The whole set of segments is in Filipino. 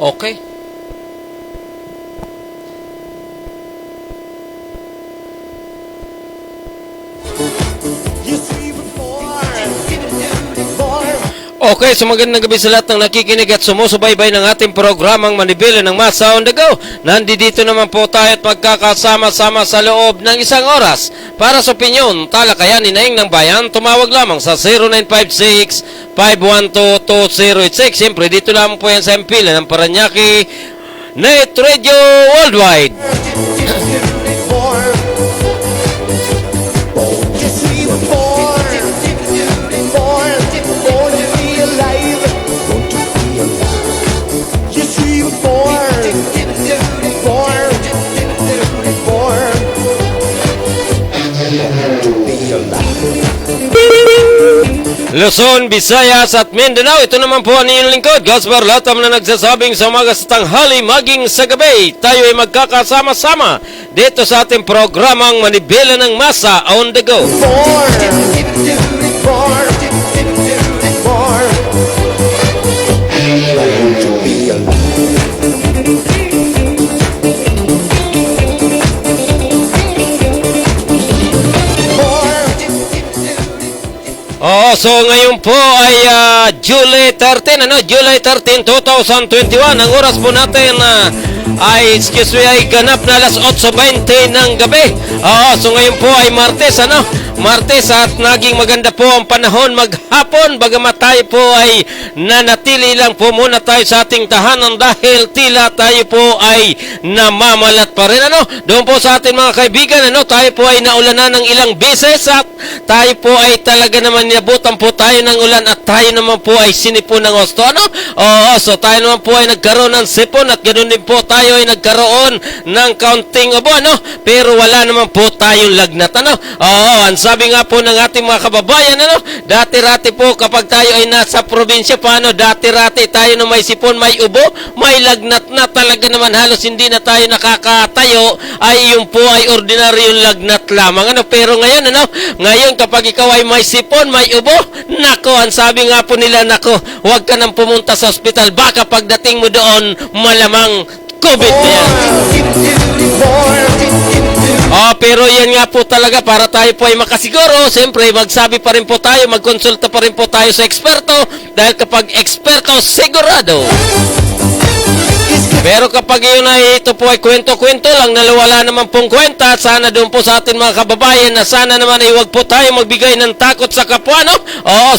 Okay. Okay, so magandang gabi sa lahat ng nakikinig at sumusubaybay ng ating programang Manibela ng Masa on the Go. Nandito naman po tayo at magkakasama-sama sa loob ng isang oras para sa opinyon, talakayan, inaing ng bayan. Tumawag lamang sa 0956-512-2086. Siyempre, dito lamang po yan sa Empila ng Paranaque Net Radio Worldwide. Luzon, Visayas at Mindanao. Ito naman po ang inyong lingkod, Gaspar Latam, na nagsasabing sa umaga sa tanghali maging sa gabi, tayo ay magkakasama-sama dito sa ating programang Manibela ng Masa on the Go. So ngayon po ay July 13, July 13, 2021. Ang oras po natin ay ganap na alas 8:20 ng gabi. So ngayon po ay Martes at naging maganda po ang panahon maghapon, bagamat tayo po ay nanatili lang po muna tayo sa ating tahanan dahil tila tayo po ay namamalat pa rin. Doon po sa ating mga kaibigan, tayo po ay naulanan ng ilang beses at tayo po ay talaga naman niabutan po tayo ng ulan at tayo naman po ay sinipon ng gusto. So tayo naman po ay nagkaroon ng sipon at ganoon din po tayo ay nagkaroon ng kaunting ubo, pero wala naman po tayong lagnat. Ang sabi nga po ng ating mga kababayan, dati-rati po kapag tayo ay nasa probinsya pa, dati-rati tayo na may sipon, may ubo, may lagnat na talaga naman, halos hindi na tayo nakakatayo, ay yung po ay ordinaryong lagnat lamang. Pero ngayon, ngayon kapag ikaw ay may sipon, may ubo, nako, ang sabi nga po nila, nako, huwag ka nang pumunta sa ospital, baka pagdating mo doon, malamang COVID na yan. Pero yan nga po talaga, para tayo po ay makasiguro, siyempre magsabi pa rin po tayo, magkonsulta pa rin po tayo sa eksperto, dahil kapag eksperto, sigurado. Pero kapag yun ay ito po ay kwento-kwento lang, wala naman pong kwenta, sana doon po sa atin mga kababayan na sana naman ay huwag po tayo magbigay ng takot sa kapwa,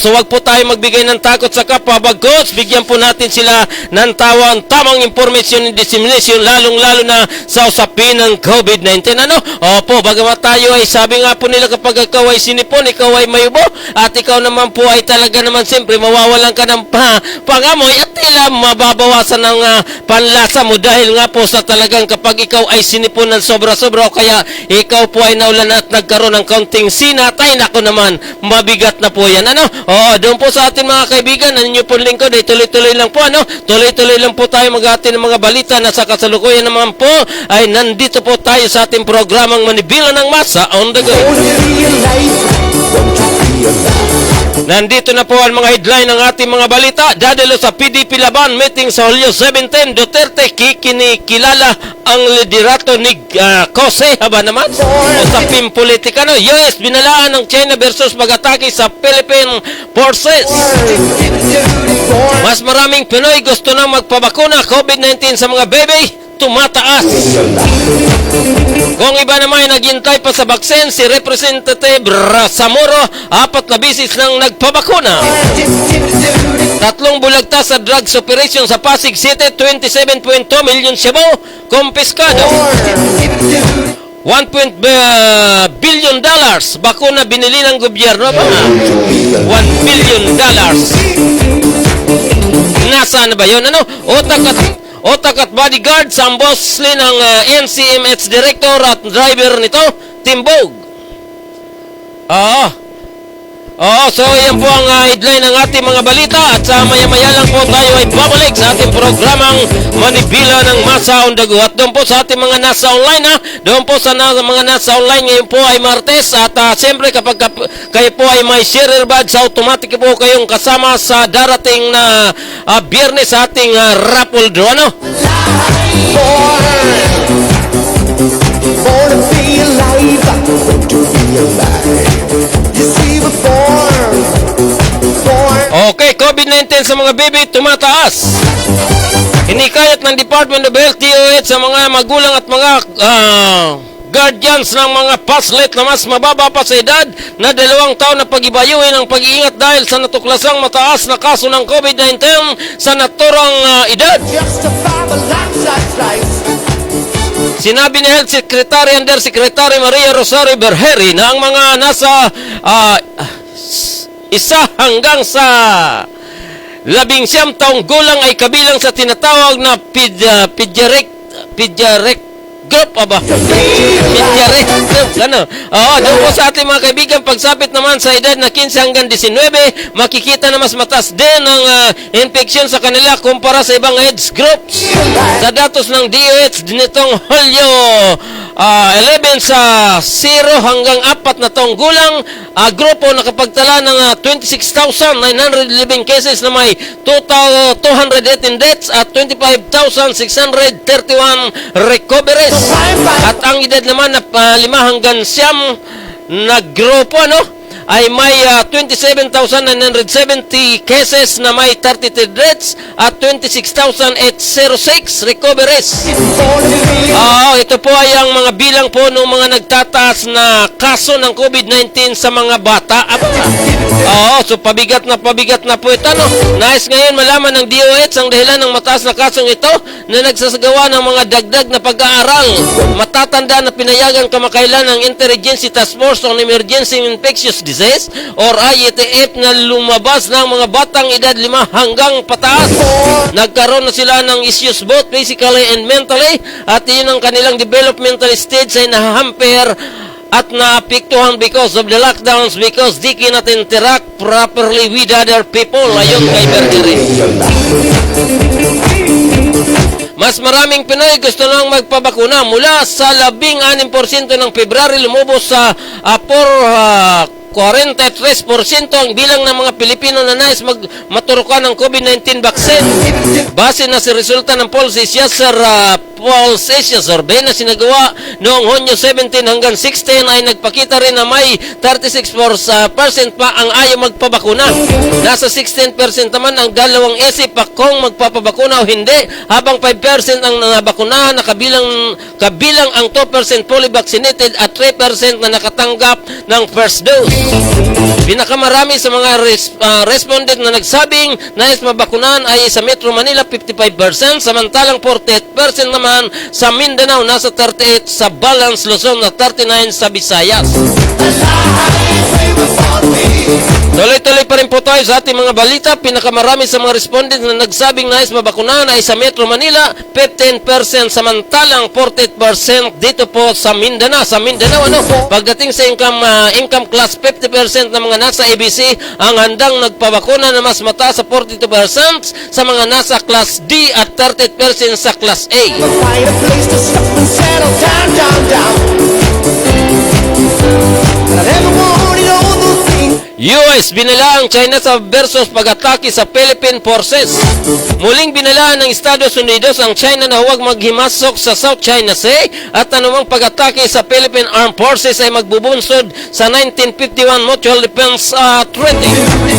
so huwag po tayo magbigay ng takot sa kapwa, bagos bigyan po natin sila ng tamang information and dissemination, lalong-lalo na sa usapin ng COVID-19. Opo, bagamat tayo ay sabi nga po nila kapag ikaw ay sinipon, ikaw ay may ubo, at ikaw naman po ay talaga naman siyempre mawawalan ka ng pangamoy at tila mababawasan ng panlasa mo dahil nga po sa talagang kapag ikaw ay sinipon ng sobra-sobra o kaya ikaw po ay naulan at nagkaroon ng kaunting sinat, ay nako naman, mabigat na po yan. Doon po sa ating mga kaibigan, ninyo po lingkod, ay tuloy-tuloy lang po, tuloy-tuloy lang po tayo mag-ati ng mga balita na sa kasalukuyan naman po ay nandito po tayo sa ating programang Manibela ng Masa on the Go. Nandito na po ang mga headline ng ating mga balita. Dadalo sa PDP Laban meeting sa Hulyo 17, Duterte kikinikilala ang liderato ni Jose haba naman usaping politika. US binalaan ng China versus pag-atake sa Philippine Forces. Mas maraming Pinoy gusto na magpabakuna COVID-19 sa mga baby, tumataas. Kung iba naman ay naghintay pa sa baksin, si Representative Samoro, 4 na bisis nang nagpabakuna. 3 bulagtas sa drugs operation sa Pasig City, 27.2 million Cebu, kumpiskado. $1 billion bakuna binili ng gobyerno ba? $1 billion. Nasaan ba yun? Otak at bodyguard sa ambosli ng NCMH director at driver nito, Timbog. Oo, so yan po ang headline ng ating mga balita at sa maya-maya lang po tayo ay babalik sa ating programang Manibila ng Masa on the Go. At doon po sa ating mga nasa online doon po sa mga nasa online ngayon po ay Martes at siyempre kapag kayo po ay may sharer badge, automatic po kayong kasama sa darating na Biyernes sa ating raffle draw, ano? Born to be alive, born to be alive. You see, we're born. Okay, COVID-19 sa mga baby tumataas. Hinikayat ng Department of Health, DOH, sa mga magulang at mga guardians ng mga paslet na mas mababa pa sa edad na 2 taon na pag-ibayuhin ang pag-iingat dahil sa natuklasang mataas na kaso ng COVID-19 sa naturang edad. Justifiable life. Sinabi ni Health Secretary Undersecretary Maria Rosario Berheri na ang mga nasa 1 hanggang sa 19 taong gulang ay kabilang sa tinatawag na pediatric group pediatric group, ano? Oo, doon po sa ating mga kaibigan, pagsapit naman sa edad na 15 hanggang 19, makikita na mas mataas din ang infeksyon sa kanila kumpara sa ibang age groups. Sa datos ng DOH nitong Hulyo 11 sa 0 hanggang 4 na taong gulang, grupo nakapagtala ng 26,911 cases na may 218 deaths at 25,631 recoveries. At ang edad naman na 5 hanggang 9 na grupo, ano, ay may 27,970 cases na may 33 deaths at 26,806 recoveries. Ito po ay ang mga bilang po ng mga nagtataas na kaso ng COVID-19 sa mga bata. So pabigat na po ito, no? Nais ngayon malaman ng DOH ang dahilan ng mataas na kasong ito na nagsasagawa ng mga dagdag na pag-aaral. Matatanda na pinayagan kamakailan ng Interagency Task Force on Emergency Infectious Disease or IETF na lumabas ng mga batang edad 5 hanggang pataas. Nagkaroon na sila ng issues both physically and mentally at yun ang kanilang developmental stage ay nahahamper at naapektuhan because of the lockdowns because they cannot interact properly with other people. Ayon kay Bergere. Mas maraming Pinoy gusto nang magpabakuna. Mula sa 16% ng Pebrero lumubos sa 43% ang bilang ng mga Pilipino na nais maturukan ng COVID-19 vaccine. Base na sa resulta ng Pulse Asia survey na sinagawa noong Hunyo 17 hanggang 16 ay nagpakita rin na may 36% pa ang ayaw magpabakuna. Nasa 16% naman ang dalawang isip pa kung magpapabakuna o hindi, habang 5% ang nabakunahan na kabilang ang 2% fully vaccinated at 3% na nakatanggap ng first dose. Pinakamarami sa mga respondent na nagsabing nais mabakunahan ay sa Metro Manila 55%, samantalang 48% naman sa Mindanao, nasa 38 sa Balance Luzon at 39 sa Visayas. Tuloy-tuloy pa rin po tayo sa ating mga balita. Pinakamarami sa mga respondent na nagsabing nais mabakunahan ay sa Metro Manila 15%, samantalang 48% dito po sa Mindanao. Ano? Pagdating sa income class, 50% ng mga nasa ABC ang handang nagpabakuna na mas mataas sa 42% sa mga nasa class D at 30% sa class A. Find a place to stop and settle down. I never wanted all those things. US, binala ang China sa versus pag-atake sa Philippine Forces. Muling binala ng Estados Unidos ang China na huwag maghimasok sa South China Sea at anumang pag-atake sa Philippine Armed Forces ay magbubunsod sa 1951 Mutual Defense Treaty.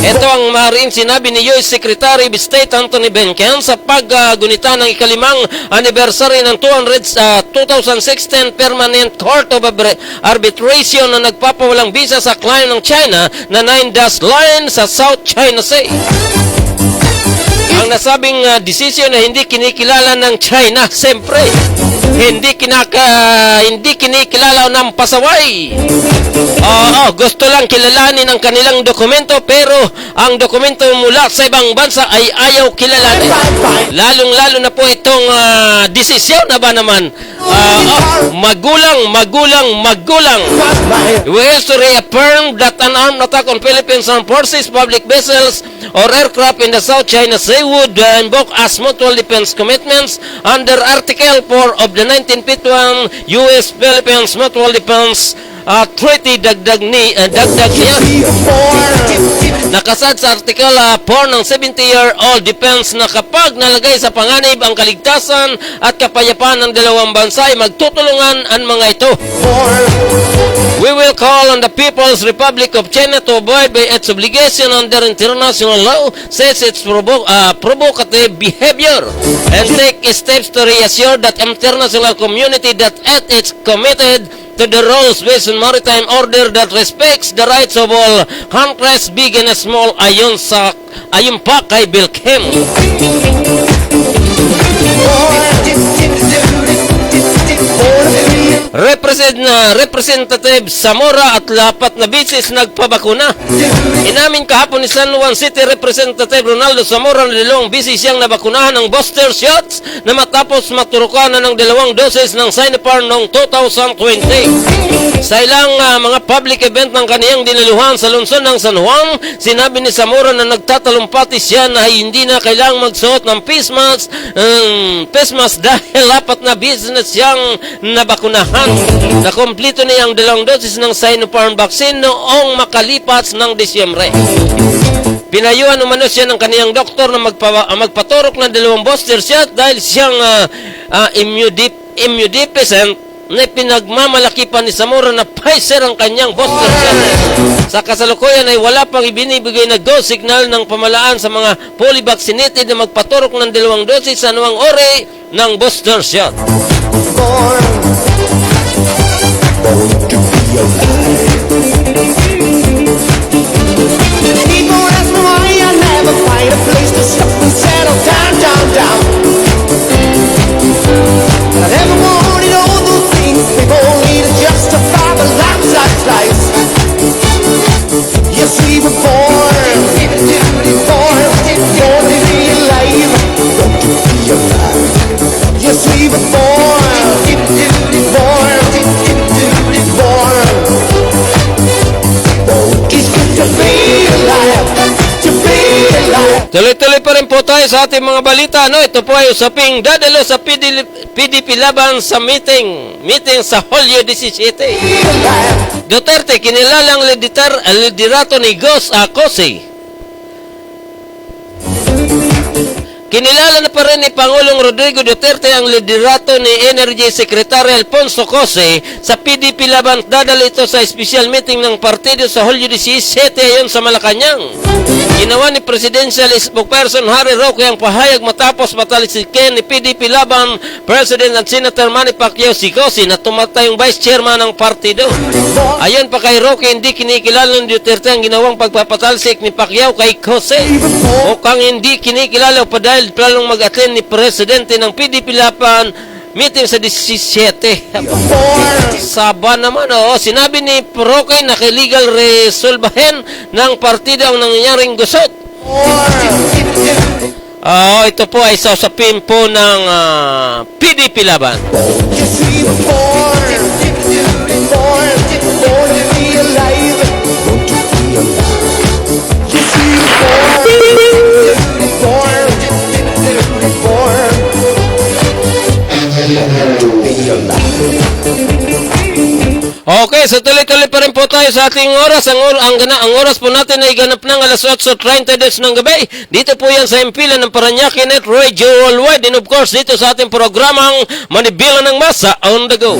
Ito ang maaaring sinabi ni US Secretary of State Anthony Blinken sa paggunita ng ikalimang anniversary ng 2016 Permanent Court of Arbitration na nagpapawalang bisa sa client ng China na 9-dash line sa South China Sea. Ang nasabing decision na hindi kinikilala ng China, siyempre, hindi kinikilala ng pasaway. Gusto lang kilalanin ang kanilang dokumento, pero ang dokumento mula sa ibang bansa ay ayaw kilalanin. Lalong-lalo na po itong desisyon na ba naman Magulang. We wish to reaffirm that an armed attack on Philippines Armed Forces public vessels or aircraft in the South China Sea would invoke as mutual defense commitments under Article 4 of the 1951 U.S.-Philippines Mutual Defense Treaty. Dagdag niya nakasad sa Article 4 ng 70-year-old defense na kapag nalagay sa panganib ang kaligtasan at kapayapaan ng dalawang bansa ay magtutulungan ang mga ito. We will call on the People's Republic of China to abide by its obligation under international law, says its provocative behavior, and take steps to reassure that international community that it is committed to the rules-based maritime order that respects the rights of all countries, big and small, ayon pa kay Bilkem. Representative Zamora at lapat na bisis nagpabakuna. Inamin kahapon ni San Juan City Representative Ronaldo Zamora na dalawang bisis siyang nabakunahan ng booster shots na matapos maturukan na ng 2 doses ng Sinopharm noong 2020. Sa ilang mga public event ng kaniyang dinaluhan sa lungsod ng San Juan, sinabi ni Zamora na nagtatalumpati siya na hindi na kailangang magsuot ng face mask dahil lapat na business siyang nabakunahan. Nakompleto niya ang 2 dosis ng Sinopharm vaccine noong makalipas ng Disyembre. Pinayuhan umano siya ng kaniyang doktor na magpaturok ng 2 booster shot dahil siyang immunodeficient na pinagmamalaki pa ni Zamora na Pfizer ang kanyang booster shot. Sa kasalukuyan ay wala pang ibinibigay na go signal ng pamalaan sa mga fully vaccinated na magpaturok ng 2 dosis sa anumang ori ng booster shot. People ask me why I never find a place to stop and settle down. I never wanted all those things people need to justify the lives. Yes, we were born to be alive. Yes, we were born. It's good to be alive. Tuloy-tuloy pa rin po tayo sa ating mga balita. Ito po ay usaping dadalo sa PDP laban sa meeting sa Hulyo 17. Duterte kinilalang liderato ni Gus Acosi. Kinilala na pa rin ni Pangulong Rodrigo Duterte ang liderato ni Energy Secretary Alfonso Cose sa PDP laban. Dadalo ito sa special meeting ng partido sa Hulyo 17 ayon sa Malacanang. Ginawa ni Presidential Spokesperson Harry Roque ang pahayag matapos matalisikin ni PDP laban President at Senator Manny Pacquiao si Cose na tumatayong Vice Chairman ng partido. Ayon pa kay Roque, hindi kinikilala ni Duterte ang ginawang pagpapatalsik ni Pacquiao kay Cose. O kang hindi kinikilala pa dahil planong mag-attend ni Presidente ng PDP laban meeting sa 17. Saba naman, sinabi ni Roque na kailegal resolbahin ng partido ang nangyayaring gusot. Ito po ay sa usapin po ng PDP laban. Okay, so tuloy-tuloy pa rin po tayo sa ating oras. Ang oras po natin ay ganap ng alas 8:30 ng gabi. Dito po yan sa Impilan ng Paranaque Net Radio Worldwide. And of course, dito sa ating programang Manibela ng Masa on the Go.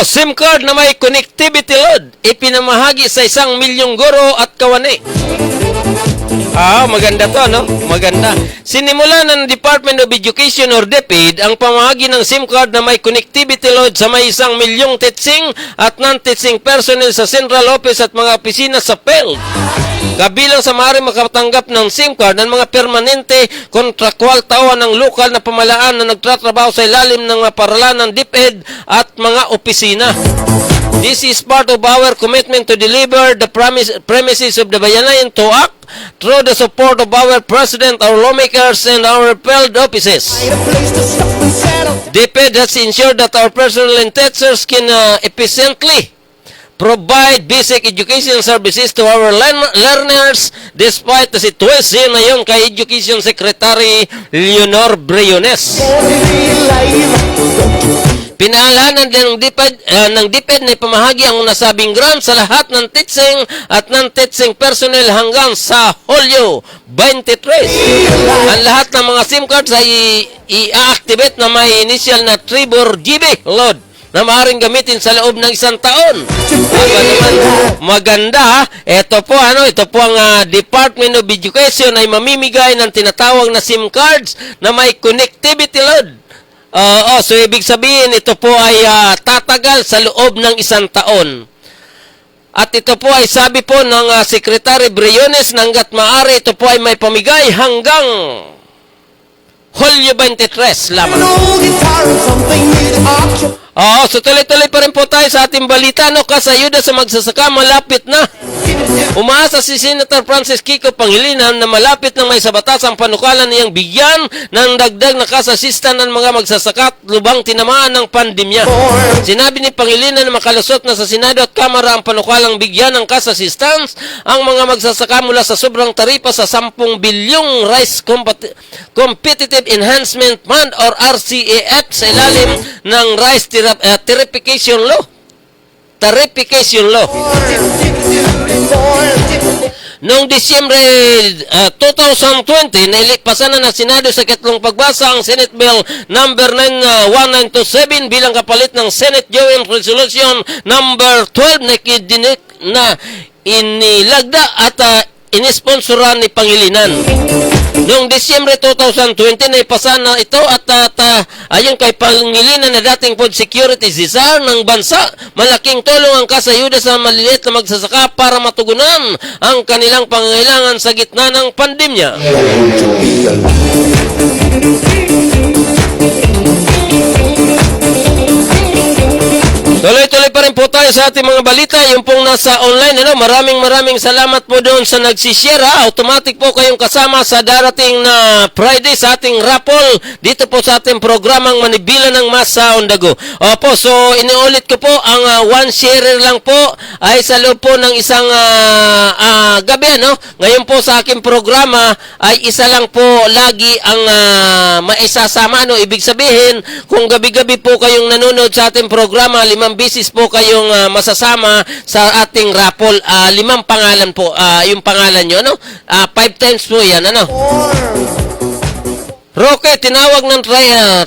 SIM card na may connectivity load ipinamahagi sa 1 milyong guro at kawani. Maganda to, no? Maganda. Sinimula ng Department of Education or DepEd ang pamahagi ng SIM card na may connectivity load sa may 1 milyong teaching at non-teaching personnel sa central office at mga opisina sa PhilHealth. Kabilang sa maaaring makatanggap ng SIM card ng mga permanente kontrakwal tao ng lokal na pamahalaan na nagtatrabaho sa ilalim ng paralan ng DepEd at mga opisina. This is part of our commitment to deliver the premises of the Bayanihan to act through the support of our President, our lawmakers, and our field offices. Need a place to stop and settle. DepEd has ensured that our personnel and teachers can efficiently provide basic education services to our learners despite the situation na yun kay Education Secretary Leonor Briones. Want to be alive. Don't you Pinahalanan din ng DepEd na ipamahagi ang nasabing grant sa lahat ng teaching at non-teaching personnel hanggang sa Hulyo 23. Ang lahat ng mga SIM cards ay i-activate na may initial na Trevor GB load na maaaring gamitin sa loob ng 1 taon. Naman, maganda. Ito po ang Department of Education ay mamimigay ng tinatawag na SIM cards na may connectivity load. So ibig sabihin ito po ay tatagal sa loob ng 1 taon. At ito po ay sabi po ng Secretary Briones na hanggat maaari ito po ay may pamigay hanggang Hulyo 23 lamang. an old guitar and something need auction. So tuloy-tuloy pa rin po tayo sa ating balita, no? Kasayuda sa magsasaka, malapit na. Umaasa si Senator Francis Kiko Pangilinan na malapit na may sa batas ang panukalan niyang bigyan ng dagdag na kasasistan ng mga magsasaka at lubang tinamaan ng pandemya. Sinabi ni Pangilinan na makalusot na sa Senado at Kamara ang panukalang bigyan ng kasasistans ang mga magsasaka mula sa sobrang taripa sa 10 bilyong Rice Competitive Enhancement Fund or RCEF sa ilalim ng Rice Tarification Law. Noong Disyembre 2020, nailipasan na ng Senado sa ikatlong pagbasa ang Senate Bill number 1927 bilang kapalit ng Senate Joint Resolution number 12 na inilagda at inisponsoran ni Pangilinan. Noong Disyembre 2020, naipasa na ito at ayon kay Pangilinan na dating Food Security Czar ng bansa, malaking tulong ang kasayuda sa maliliit na magsasaka para matugunan ang kanilang pangangailangan sa gitna ng pandemya. Tuloy-tuloy pa rin po tayo sa ating mga balita. Yung pong nasa online, maraming salamat po doon sa nagsishare. Automatic po kayong kasama sa darating na Friday sa ating raffle dito po sa ating programang Manibila ng Masa on the Go. Opo, so iniulit ko po, ang one sharer lang po ay sa loob po ng isang gabi, Ngayon po sa aking programa ay isa lang po lagi ang maisasama, Ibig sabihin, kung gabi-gabi po kayong nanonood sa ating programa, 5 bisis po kayong masasama sa ating raffle. 5 pangalan po, yung pangalan nyo, 5 times po yan, Roque, tinawag ng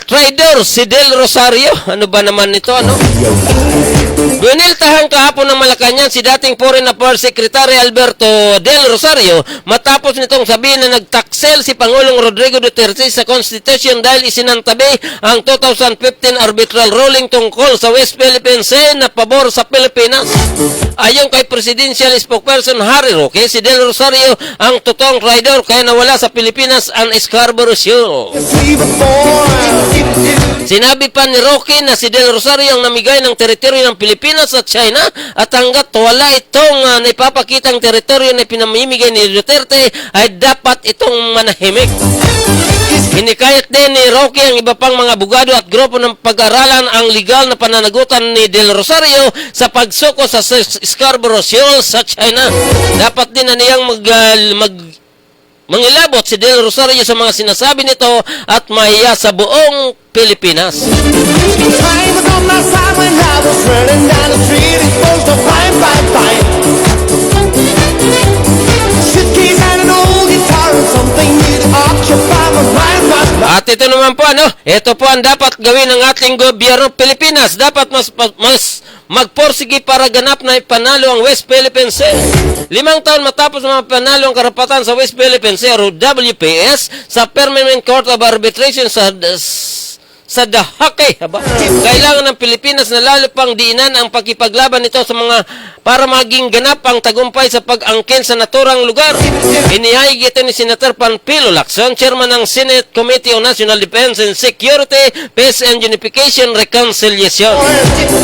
trader si Del Rosario. Ano ba naman ito, Biniltahan kahapon ng Malacanang si dating Foreign Affairs Secretary Alberto Del Rosario matapos nitong sabihin na nagtaksel si Pangulong Rodrigo Duterte sa Constitution dahil isinantabi ang 2015 arbitral ruling tungkol sa West Philippine Sea na pabor sa Pilipinas. Ayon kay Presidential Spokesperson Harry Roque, si Del Rosario ang totoong traidor kaya nawala sa Pilipinas ang Scarborough Shoal. Sinabi pa ni Roque na si Del Rosario ang namigay ng teritoryo ng Pilipinas at China at hanggat wala itong naipapakitang teritoryo na pinamimigay ni Duterte ay dapat itong manahimik. Hinikayat din ni Roque ang iba pang mga abogado at grupo ng pag-aralan ang legal na pananagutan ni Del Rosario sa pagsuko sa Scarborough Shoal sa China. Dapat din na niyang mangilabot si Del Rosario sa mga sinasabi nito at mahiya sa buong Pilipinas. Time was on my side when I was running down the street, exposed to fine. Suitcase and an old guitar and something need to occupy my mind. At ito naman po, ito po ang dapat gawin ng ating gobyerno Pilipinas. Dapat mas magporsige para ganap na ipanalo ang West Philippine Sea. 5 taon matapos mapanalo ang karapatan sa West Philippine Sea o WPS sa Permanent Court of Arbitration sa Dahake. Kailangan ng Pilipinas na lalo pang diinan ang pagkipaglaban nito sa mga para maging ganap ang tagumpay sa pag-angkin sa naturang lugar. Inihayag ito ni Senator Panfilo Lacson, Chairman ng Senate Committee on National Defense and Security, Peace and Unification Reconciliation.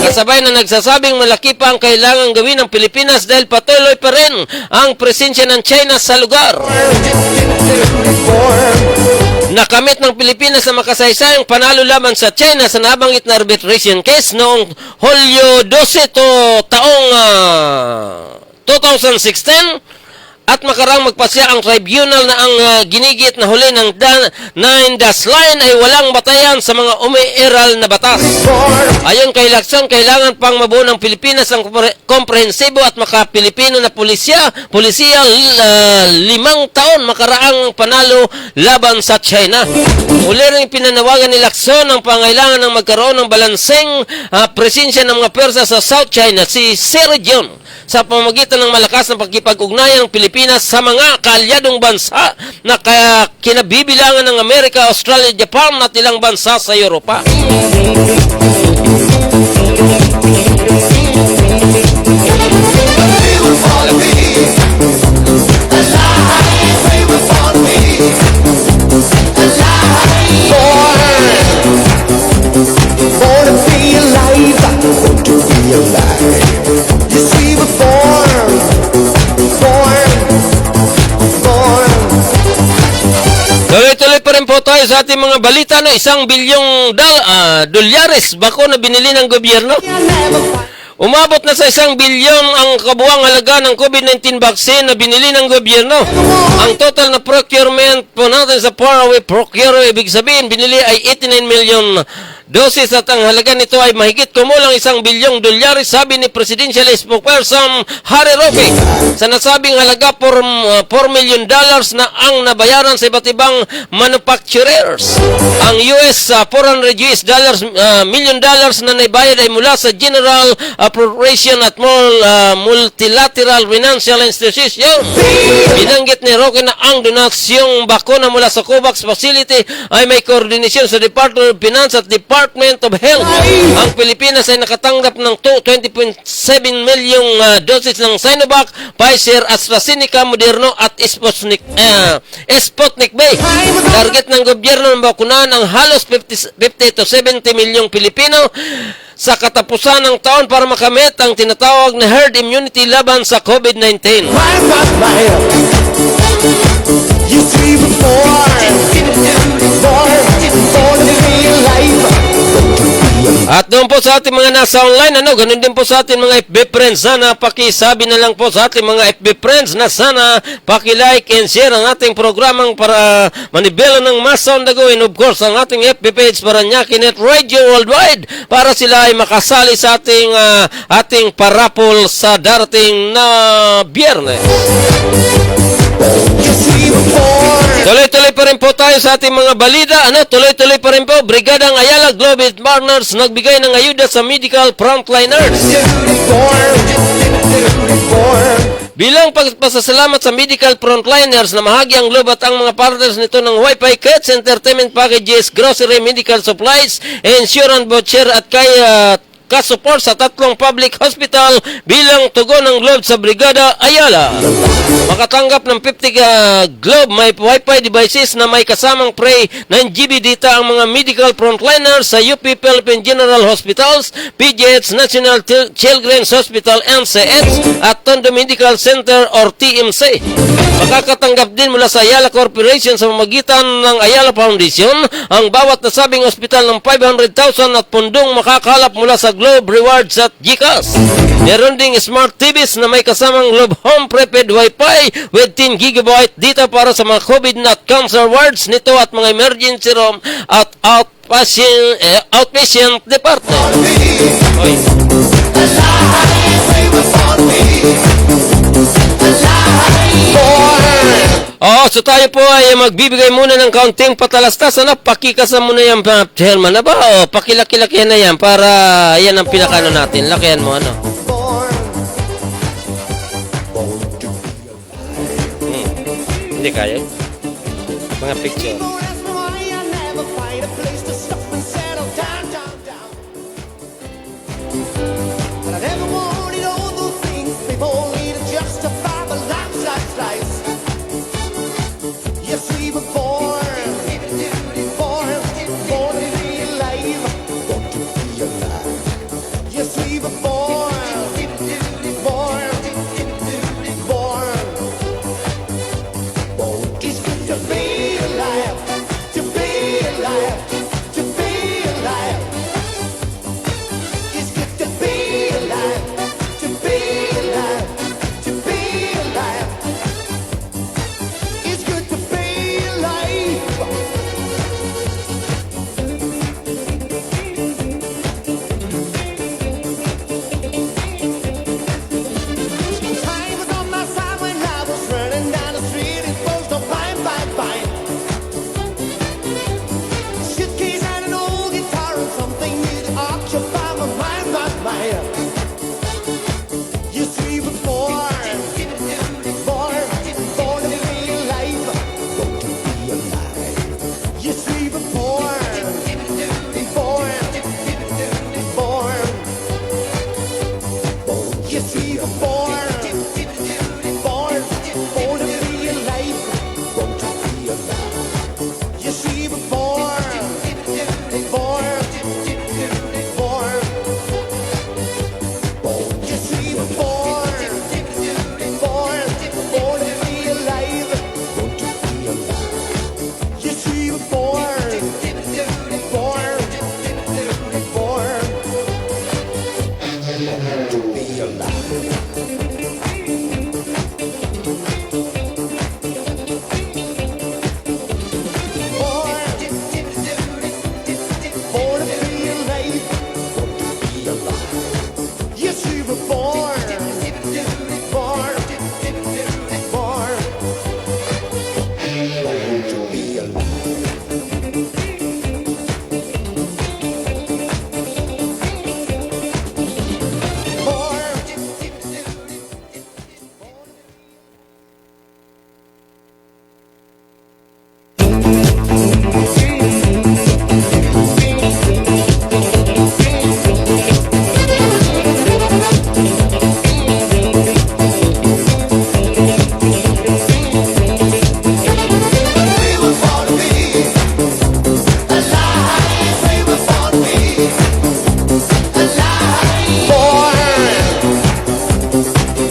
Kasabay na nagsasabing malaki pa ang kailangan gawin ng Pilipinas dahil patuloy pa rin ang presensya ng China sa lugar. Nakamit ng Pilipinas na makasaysayang panalo laban sa China sa nabanggit na arbitration case noong Hulyo 12 taong 2016 at makarang magpasya ang tribunal na ang ginigit na huli ng Dasline ay walang batayan sa mga umiiral na batas. Ayon kay Lacson, kailangan pang mabuo ng Pilipinas ang komprehensibo at maka-Pilipino na polisiya 5 taon makaraang panalo laban sa China. Muli rin pinanawagan ni Lacson ang pangailangan ng magkaroon ng balanseng presensya ng mga pwersa sa South China Sea region sa pamamagitan ng malakas na pagkipag-ugnayan ng Pilipinas sa mga kaalyadong bansa na kinabibilangan ng Amerika, Australia, Japan at ilang bansa sa Europa. Born to be alive, born to be alive. You see, we're born. Tuloy-tuloy pa rin po tayo sa ating mga balita. 1 bilyong dolyares bako na binili ng gobyerno. Umabot na sa 1 bilyon ang kabuang halaga ng COVID-19 vaccine na binili ng gobyerno. Ang total na procurement po natin sa Faraway Procure, ibig sabihin, binili ay 89 million dosis at ang halaga nito ay mahigit kumulang 1 bilyong dolyares, sabi ni Presidential Spokesperson Harry Roque. Sa nasabing halaga, $4 million na ang nabayaran sa iba't ibang manufacturers. Ang US $400 million na naibayad ay mula sa General Appropriation at Multilateral Financial Institution. Binanggit ni Roque na ang donasyong bakuna mula sa COVAX facility ay may koordinasyon sa Department of Finance at Department of Health. Ang Pilipinas ay nakatanggap ng 20.7 milyong dosis ng Sinovac, Pfizer, AstraZeneca, Moderna at Sputnik V. Target ng gobyerno ng bakunahan ang halos 50 to 70 milyong Pilipino sa katapusan ng taon para makamit ang tinatawag na herd immunity laban sa COVID-19. You see, we're born to be alive. At doon po sa ating mga nasa online, ganun din po sa ating mga FB friends, sana pakisabi na lang po sa ating mga FB friends na sana paki-like and share ang ating programang para manibelo ng mas on the go, and of course ang ating FB page para Nyakinet Radio Worldwide para sila ay makasali sa ating parapol sa darating na Biyernes. Tuloy-tuloy pa rin po tayo sa ating mga balita. Tuloy-tuloy pa rin po. Brigadang Ayala Global Partners nagbigay ng ayuda sa medical frontliners. Bilang pagpasasalamat sa medical frontliners na mahagi ang globe at ang mga partners nito ng Wi-Fi kits, entertainment packages, grocery, medical supplies, insurance voucher at kaya ka-support sa 3 public hospital bilang tugon ng Globe sa Brigada Ayala. Makatanggap ng 50 Globe may Wi-Fi devices na may kasamang pre 9 GB data ang mga medical frontliners sa UP Philippine General Hospitals, PGH, National Children's Hospital NCH at Tondo Medical Center or TMC. Makakatanggap din mula sa Ayala Corporation sa pamamagitan ng Ayala Foundation ang bawat nasabing ospital ng 500,000 at pundong makakalap mula sa Globe Rewards at GCash. Meron ding smart TVs na may kasamang Globe Home Prepaid Wi-Fi with 10 GB data para sa mga COVID at cancer wards nito at mga emergency room at outpatient department. So tayo po ay magbibigay muna ng kaunting patalastas. Ano, pakikasan muna yan, Chairman. Aba, pakilaki-lakihan na yan para yan ang pinakano natin. Lakihan mo, ano. born. Hindi kaya. Mga picture. People ask me why I never find a place to stop and settle down, down, down. But I never wanted all those things people need to justify the lives. Yes, we were born to be alive. Born to be alive. Yes, we were born. It's good to be alive, to be alive, to be alive. It's good to be alive, to be alive, to be alive. It's good to be alive. Time was on my side when I was running down the street. It was no fine, fine, fine. Suitcase and an old guitar and something new to occupy my mind, my mind. Yes, we were born to be alive. Born to be alive. Yes, we were born. Yes, we were born to be alive. Born to be alive. Yes, we were born Yes, we were born to be alive. Born to be alive. Yes, we were born to be alive. Born to be alive. Born to be alive. Yes, we were born. Born to be alive.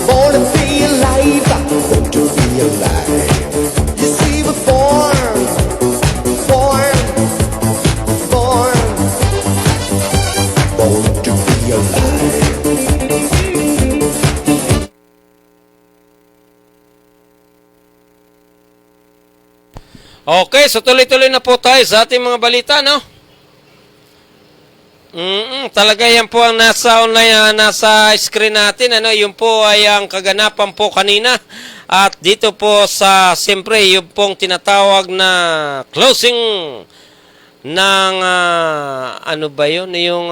Born to be alive. Born to be alive. Yes, we were born. Born to be alive. Okay, so tuloy-tuloy na po tayo sa ating mga balita, no? Talaga yan po ang nasa online, nasa screen natin, ano? Yung po ay ang kaganapan po kanina. At dito po sa, siyempre, yung pong tinatawag na closing ng, ano ba yun? Yung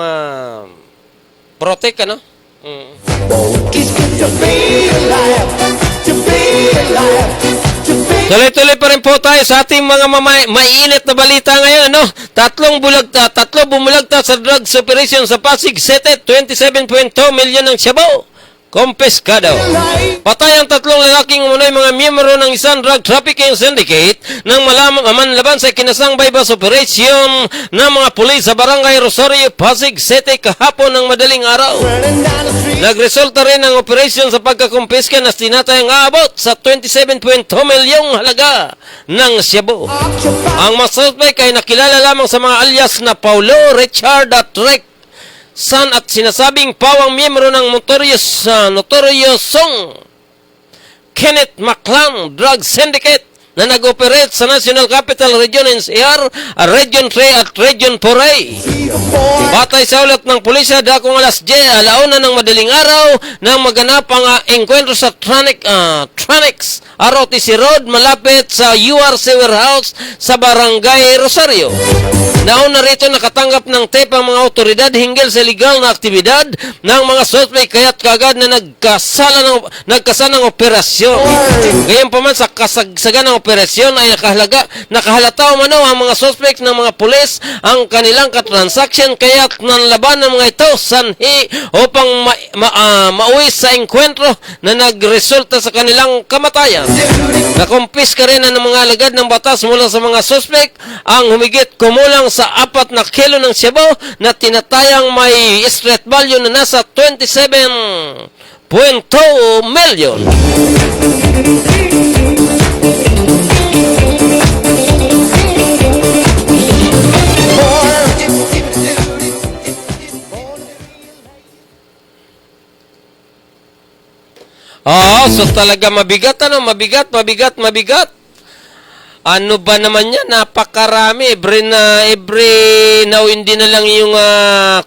Protect, ano? It's good to be alive. To be alive. To be Tuloy-tuloy pa rin po tayo sa ating mga maiinit na balita ngayon, ano? Tatlo bumulagta sa drugs operation sa Pasig City, 27.2 milyon ng shabaw. Kompeskado. Patay ang tatlong lalaking umunay mga miyembro ng isang drug trafficking syndicate nang manlaban sa kinasang bypass operation ng mga pulis sa Barangay Rosario, Pasig City kahapon ng madaling araw. running down the street. Nagresulta rin ang operasyon sa pagkakumpiska na tinatayang aabot sa 27.2 milyong halaga ng shabu. Ang mga suspect ay nakilala lamang sa mga alias na Paulo, Richard at Rick San at sinasabing pawang miyembro ng notoryosong Kenneth Maclan Drug Syndicate na nag-operate sa National Capital Region NCR, Region 3 at Region 4A. Batay sa ulat ng pulisya, dakong alas 10, alauna ng madaling araw nang maganap ang engkwentro sa Tranix ROTC Road malapit sa URC Warehouse sa Barangay Rosario. Nauna rito nakatanggap ng tip ang mga otoridad hinggil sa illegal na aktibidad ng mga suspect kaya't kagad na nagkasa ng operasyon. Ngayon pa man sa kasagsagan ng operasyon ay nakahalata umano ang mga suspect ng mga pulis ang kanilang katransaksyon kaya't nanlaban ng mga ito sanhi upang mauwi sa engkwentro na nagresulta sa kanilang kamatayan. Nakumpiska rin ng mga alagad ng batas mula sa mga suspect ang humigit kumulang sa 4 na kilo ng shabu na tinatayang may street value na nasa 27.2 million. So talaga mabigat, mabigat. Ano ba naman yan? Napakarami. Every now hindi na lang yung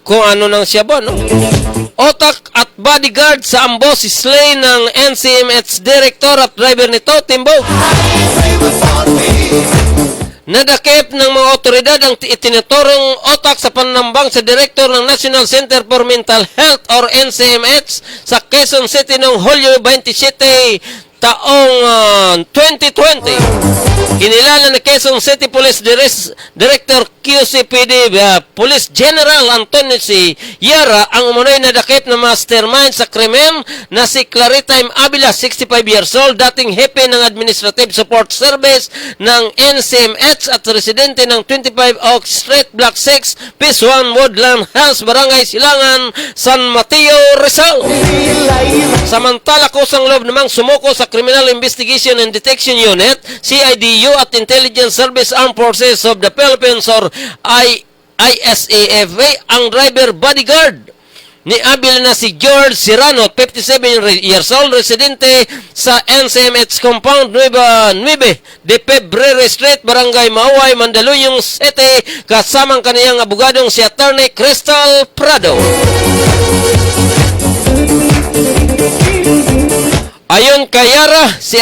kung ano nang siya ba, no? Otak at bodyguard sa ambos slay ng NCMH director at driver nito, Timbo. Nadakip ng mga otoridad ang itinuturong otak sa panambang sa direktor ng National Center for Mental Health or NCMH sa Quezon City noong Hulyo 27 taong 2020. Kinilala na Quezon City Police Director QCPD Police General Antonio C. Yara ang umunoy na dakip na mastermind sa krimen na si Clarita M. Avila, 65 years old, dating hepe ng Administrative Support Service ng NCMH at residente ng 25 Oak Street, Block 6, Phase 1, Woodland Hills, Barangay Silangan, San Mateo, Rizal. Samantala, kusang loob namang sumuko sa Criminal Investigation and Detection Unit, CIDU at Intelligence Service Armed Forces of the Philippines or ISAFA ang driver bodyguard ni Abil na si George Serrano, 57 years old, residente sa NCMH Compound, Nueva de Febrero Street, Barangay Mauay, Mandaluyong City, kasamang kaniyang abogadong si Attorney Crystal Prado. Ayon kay Yara, si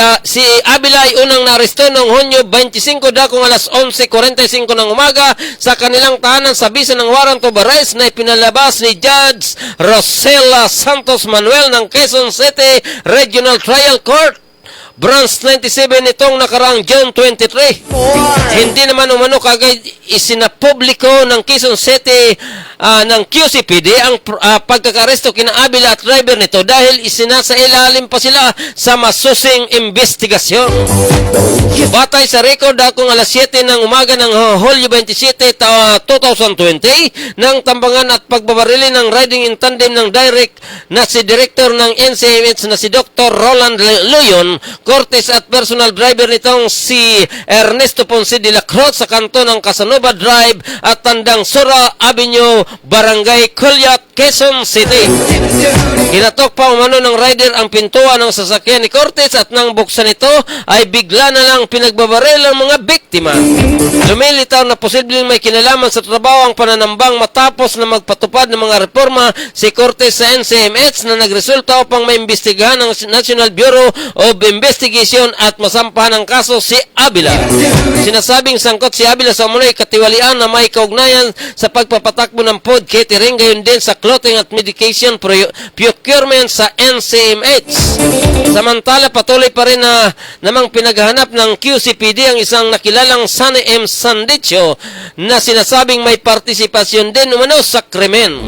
Avila ay unang naresto noong Hunyo 25 dakong alas 11:45 ng umaga sa kanilang tahanan sa bisa ng warrant of arrest na ipinalabas ni Judge Rosella Santos Manuel ng Quezon City Regional Trial Court. Branch 97 nitong nakarang June 23. Hindi naman umano kagad isinapubliko ng Quezon City ng QCPD ang pagkakaresto kina Avila at driver nito dahil isinasa ilalim pa sila sa masusing investigasyon. Batay sa record akong alas 7 ng umaga ng Hulyo 27, 2020 ng tambangan at pagbabarili ng riding in tandem ng direct na si director ng NCMH na si Dr. Roland Leon Cortes at personal driver nitong si Ernesto Ponce de la Cruz sa kanto ng Casanova Drive at Tandang Sura Avenue, Barangay Culyat, Quezon City. Kinatok pa umano ng rider ang pintuan ng sasakyan ni Cortes at nang buksan ito ay bigla na lang pinagbabaril ang mga biktima. Lumilitaw na posibleng may kinalaman sa trabaho ang pananambang matapos na magpatupad ng mga reforma si Cortes sa NCMH na nagresulta upang maimbestigahan ng National Bureau of Investigation at masampahan ang kaso si Avila. Sinasabing sangkot si Avila sa umunay katiwalian na may kaugnayan sa pagpapatakbo ng food catering, gayon din sa clothing at medication procurement sa NCMH. Samantala, patuloy pa rin na namang pinaghahanap ng QCPD ang isang nakilalang Sunny M. Sandicho na sinasabing may partisipasyon din umano sa krimen.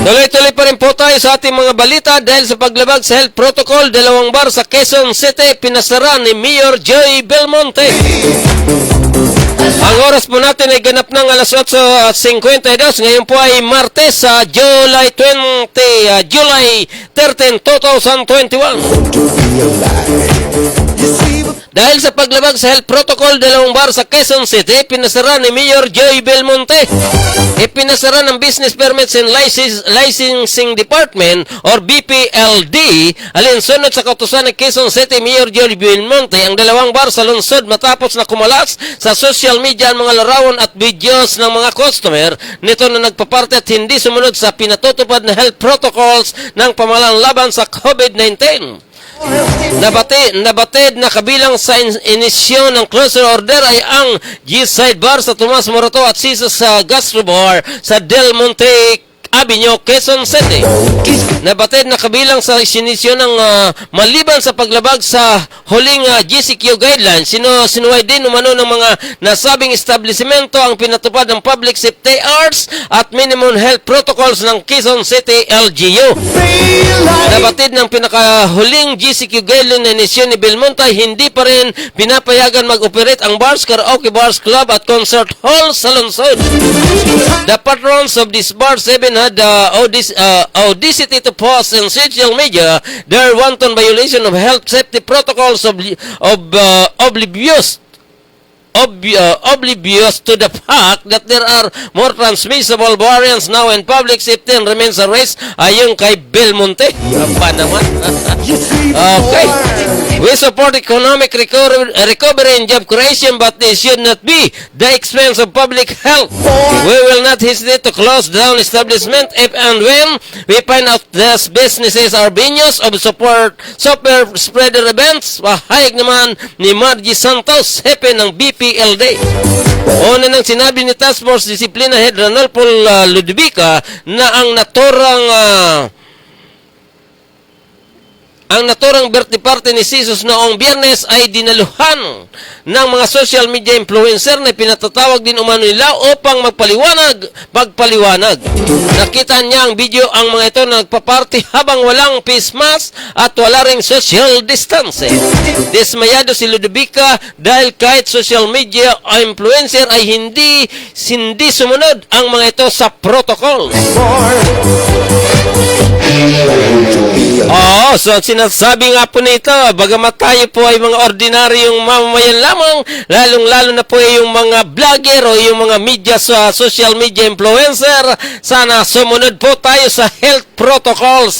Tuloy-tuloy pa rin po tayo sa ating mga balita dahil sa paglabag sa health protocol, 2 bar sa Quezon City pinasara ni Mayor Joy Belmonte. Ang oras po natin ay ganap ng alas 8:52. Ngayon po ay Martes sa July 13, 2021. Dahil sa paglabag sa health protocol, dalawang bar sa Quezon City, pinasara ni Mayor Joy Belmonte. Ipinasara ng Business Permits and Licensing Department or BPLD, alinsunod sa kautusan ng Quezon City Mayor Joy Belmonte, ang dalawang bar sa lungsod matapos na kumalas sa social media ang mga larawan at videos ng mga customer nito na nagpaparte at hindi sumunod sa pinatutupad na health protocols ng pamahalaan laban sa COVID-19. Nabatid na kabilang sa inisyon ng closure order ay ang G-Side Bar sa Tomas Morato at Sisos sa Gastro Bar sa Del Monte Avenue, Quezon City. Nabatid na kabilang sa inisyon ng maliban sa paglabag sa huling GCQ guidelines, sinuway din umano ng mga nasabing establishmento ang pinatupad ng public safety hours at minimum health protocols ng Quezon City LGU. Nabatid ng pinakahuling GCQ guideline na inisyon ni Belmonte, hindi pa rin pinapayagan mag-operate ang bars, karaoke bars, club at concert hall sa lungsod. The patrons of this bars even had the audacity to post in social media their wanton violation of health safety protocols oblivious to the fact that there are more transmissible variants now in public safety and remains a risk ayon kay Belmonte. Apa naman? Okay. We support economic recovery and job creation, but this should not be the expense of public health. We will not hesitate to close down establishment if and when we find out these businesses are venues of super spreader events. Pahayag naman ni Margie Santos, hepe ng BPLD. Una nang sinabi ni Task Force Discipline Head Ranolfo Ludovica na ang naturang birthday party ni Jesus noong Biyernes ay dinaluhan ng mga social media influencer na pinatatawag din umano nila upang magpaliwanag. Nakita niya ang video ang mga ito na nagpa-party habang walang face mask at wala ring social distancing. Dismayado si Ludovica dahil kahit social media influencer ay hindi sumunod ang mga ito sa protocol. So sinasabi nga po nito, bagamat tayo po ay mga ordinaryong mamamayan lamang, lalong-lalo na po yung mga vlogger o yung mga media sa social media influencer, sana sumunod po tayo sa health protocols.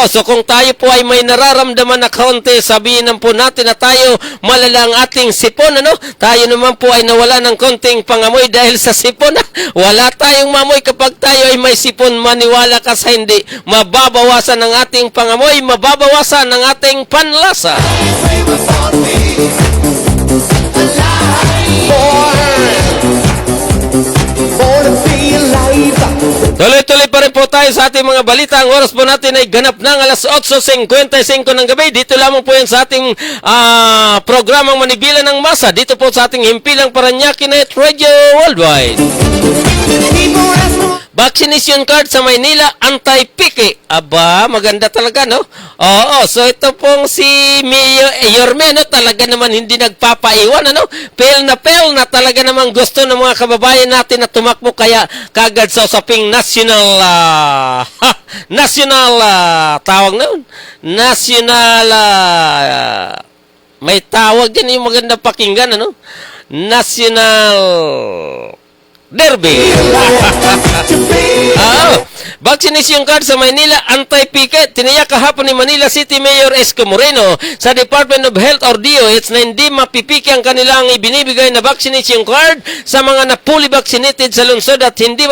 So kung tayo po ay may nararamdaman na kaunti, sabihin po natin na tayo malala ang ating sipon, tayo naman po ay nawala ng konting pangamoy dahil sa sipon. Wala tayong mamoy kapag tayo ay may sipon, maniwala ka sa hindi, mababawasan ang ating pangamoy, mababawasan ang ating panlasa. Tuloy-tuloy pa rin po tayo sa ating mga balita. Ang oras po natin ay ganap ng alas 8:55 ng gabi. Dito lamang po yan sa ating programang Manibilan ng Masa. Dito po sa ating himpilang Paranaque Net Radio Worldwide. Vaccination card sa Maynila, anti-piki. Aba, maganda talaga, no? So ito pong si Yorme, talaga naman hindi nagpapaiwan, Pel na talaga naman gusto ng mga kababayan natin na tumakbo, kaya kagad sa usaping tawag noon. May tawag din yung maganda pakinggan, National Derby. Vaccination card sa Manila, anti-picket. Tiniyak kahapon ni Manila City Mayor Isko Moreno sa Department of Health or DOH na hindi mapipiki ang kanilang ibinibigay na vaccination card sa mga na-fully vaccinated sa lungsod at hindi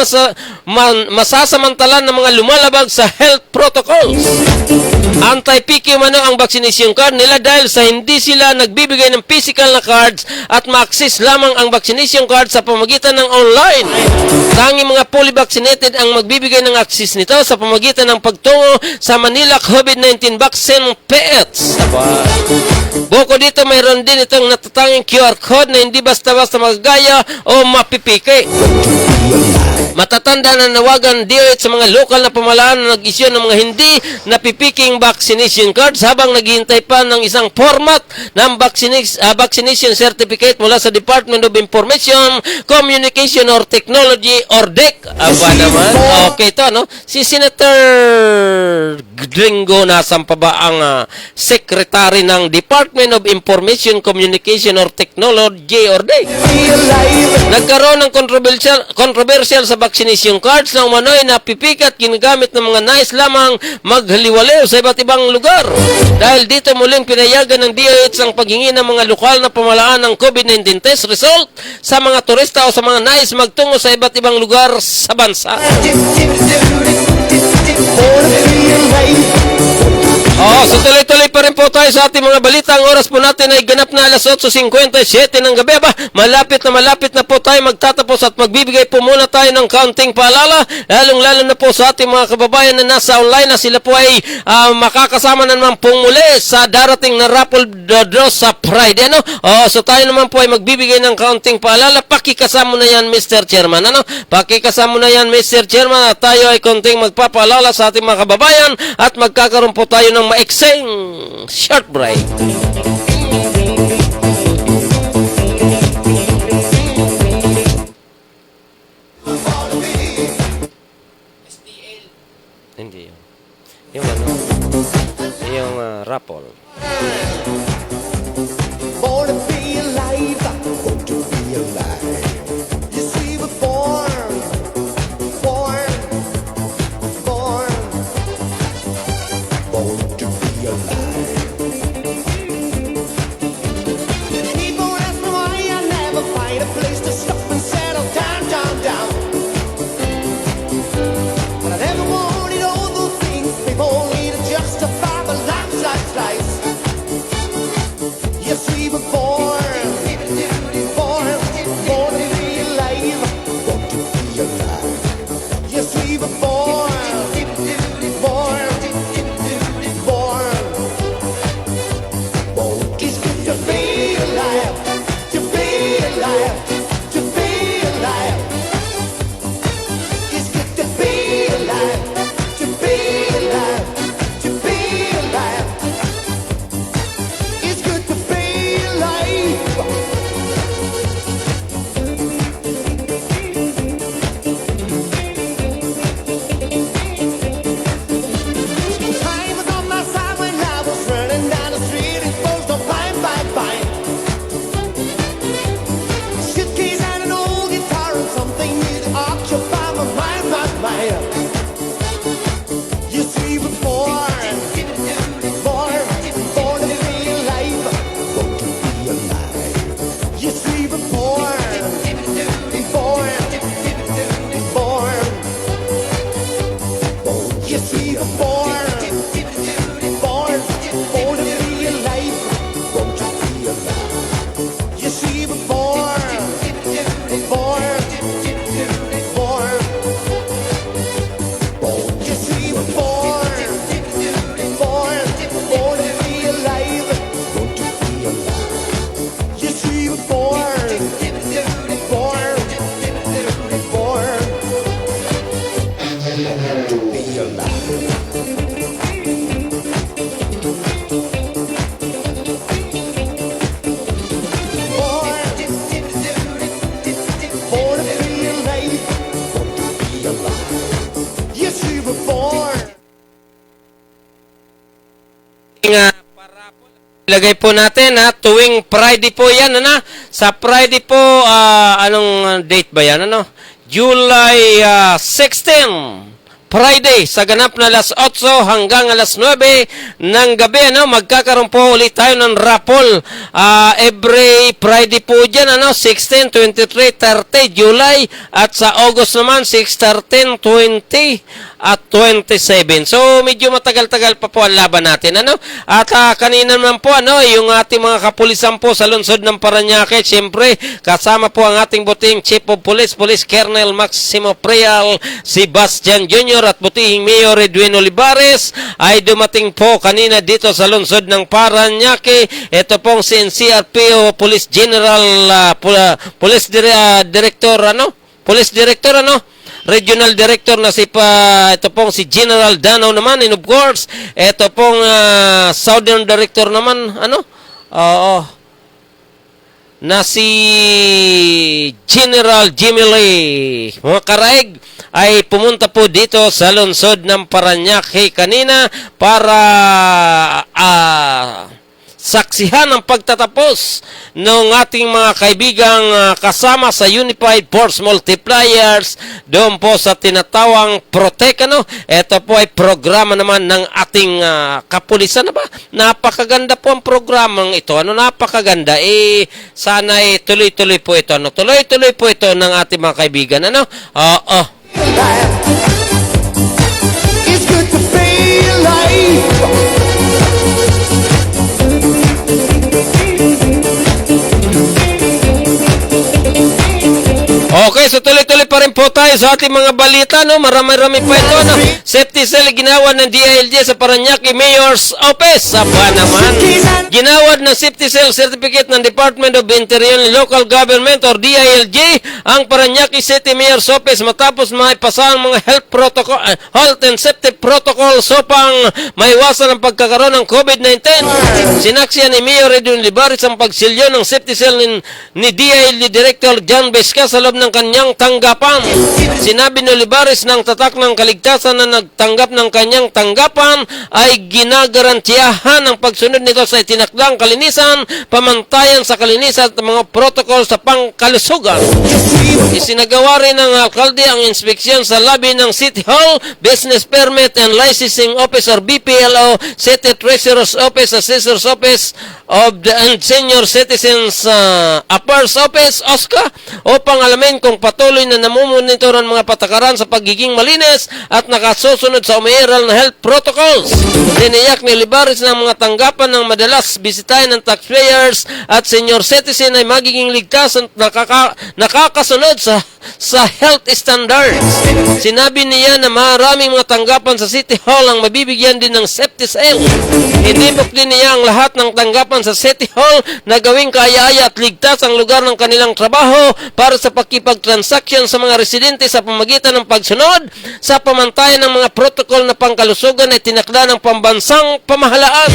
masasamantalan ng mga lumalabag sa health protocols. Anti-piki umano ang vaccination card nila dahil sa hindi sila nagbibigay ng physical na cards at ma-access lamang ang vaccination card sa pamamagitan ng online. Tanging mga fully vaccinated ang magbibigay ng access nito sa pamamagitan ng pagtungo sa Manila COVID-19 Vaccine PETS. Bukod dito, mayroon din itong natatanging QR code na hindi basta-basta magagaya o mapipiki. Matatanda na nawagan DOH sa mga lokal na pamahalaan na nag-issue ng mga hindi napipiking vaccination cards habang naghihintay pa ng isang format ng vaccination certificate mula sa Department of Information, Communication or Technology or DEC. Aba naman. Okay, ito, no? Si Senator Gringo, nasan pa ba ang secretary ng Department of Information, Communication or Technology or DEC? Nagkaroon ng controversial sa vaccination cards na umano'y napipikat ginagamit ng mga nais lamang maghaliwaliw sa iba't ibang lugar. Dahil dito muling pinayagan ng DOH ang paghingi ng mga lokal na pamahalaan ng COVID-19 test result sa mga turista o sa mga nais magtungo sa iba't ibang lugar sa bansa. So tuloy-tuloy pa rin po tayo sa ating mga balita. Ang oras po natin ay ganap na alas 8:57 ng gabi. Malapit na po tayo magtatapos at magbibigay po muna tayo ng counting paalala. Lalong-lalo na po sa ating mga kababayan na nasa online na sila po ay makakasama na naman pong muli sa darating na raffle draw sa Friday. So tayo naman po ay magbibigay ng counting paalala. Pakikasama na yan, Mr. Chairman. Pakikasama na yan, Mr. Chairman. At tayo ay konting magpapaalala sa ating mga kababayan at magkakaroon po tayo ng maiksing short break. Hindi yun. Yung raffle. Born to be alive, born to be alive. You see, we're born, born to be alive. People ask me why I never find a place to stop and settle down, down, down. But I never wanted all those things people need to justify my life, life, life. Yes, we were born to be alive, born to be alive. Yes, we were born. It's good to be alive, to be alive, to be alive. It's good to be alive, to be alive, to be alive. It's good to be alive. Time was on my side when I was running down the street exposed to pine, pine, pine. Suitcase and an old guitar and something new to occupy my mind, my mind. You see, we're born to be alive, born to be alive. You see, we're born. Yes, we were born to be alive, born to be alive. Yes, we were born, Yes, we were born to be alive, born to be alive. Yes, we were born, to be alive. Born to be alive, born to be alive. Yes, we were born. Ilagay po natin tuwing Friday po yan, sa Friday po, anong date ba yan, July 16, Friday, sa ganap na alas 8 hanggang alas 9 ng gabi, magkakaroon po ulit tayo ng raffle every Friday po dyan, 16, 23, 30 July, at sa August naman, 6, 13, 20, at 27. So, medyo matagal-tagal pa po ang laban natin, At kanina naman po, yung ating mga kapulisan po sa lungsod ng Parañaque, siyempre, kasama po ang ating buting Chief of Police, Police Colonel Maximo Preal Sebastian Jr. at butihing Mayor Edwin Olivares ay dumating po kanina dito sa lungsod ng Parañaque. Ito pong si NCRPO Police General, Police Director, Police Director, ano? Regional Director na ito pong si General Danao naman, and of course, ito pong Southern Director naman, ano? Na si General Jimmy Lee. Mga karaig, ay pumunta po dito sa lungsod ng Parañaque kanina para saksihan ang pagtatapos ng ating mga kaibigang kasama sa Unified Force Multipliers doon po sa tinatawang Protect, ano? Ito po ay programa naman ng ating kapulisan na ba? Napakaganda po ang programang ito. Ano, napakaganda. Sana tuloy-tuloy po ito. Ano? Tuloy-tuloy po ito ng ating mga kaibigan. Ano? It's good to feel alive. Okay, so tuloy-tuloy pa rin po tayo sa ating mga balita, no? Marami-rami pa ito, no? Safety cell ginawa ng DILG sa Parañaque Mayor's Office. Aba naman, ginawad ng safety cell certificate ng Department of Interior and Local Government or DILG ang Parañaque City Mayor's Office matapos maipasa ang mga health and safety protocols upang maiwasan ang pagkakaroon ng COVID-19. Sinaksihan ni Mayor Edwin Libaris ang pagsilyo ng safety cell ni DILG Director John Besca sa loob ng kanyang tanggapan. Sinabi ni Olivares ng tatak ng kaligtasan na nagtanggap ng kanyang tanggapan ay ginagarantiyahan ang pagsunod nito sa itinakdang kalinisan, pamantayan sa kalinisan at mga protocol sa pangkalusugan. Isinagawa rin ng alkalde ang inspeksyon sa lobby ng City Hall, Business Permit and Licensing Office or BPLO, City Treasurer's Office, Assessor's Office of the Senior Citizens Affairs Office, OSCA, upang alamin kung patuloy na namumonitor ang mga patakaran sa pagiging malinis at nakasusunod sa umiiral na health protocols. Tiniyak ni Libaris na mga tanggapan ng madalas bisitahin ng taxpayers at senior citizen ay magiging ligtas at nakakasunod sa health standards. Sinabi niya na maraming mga tanggapan sa City Hall ang mabibigyan din ng safety cell. Inibok din niya ang lahat ng tanggapan sa City Hall na gawing kaaya-aya at ligtas ang lugar ng kanilang trabaho para sa pakipagtransaksyon sa mga residente sa pamagitan ng pagsunod sa pamantayan ng mga protocol na pangkalusugan ay tinakda ng pambansang pamahalaan.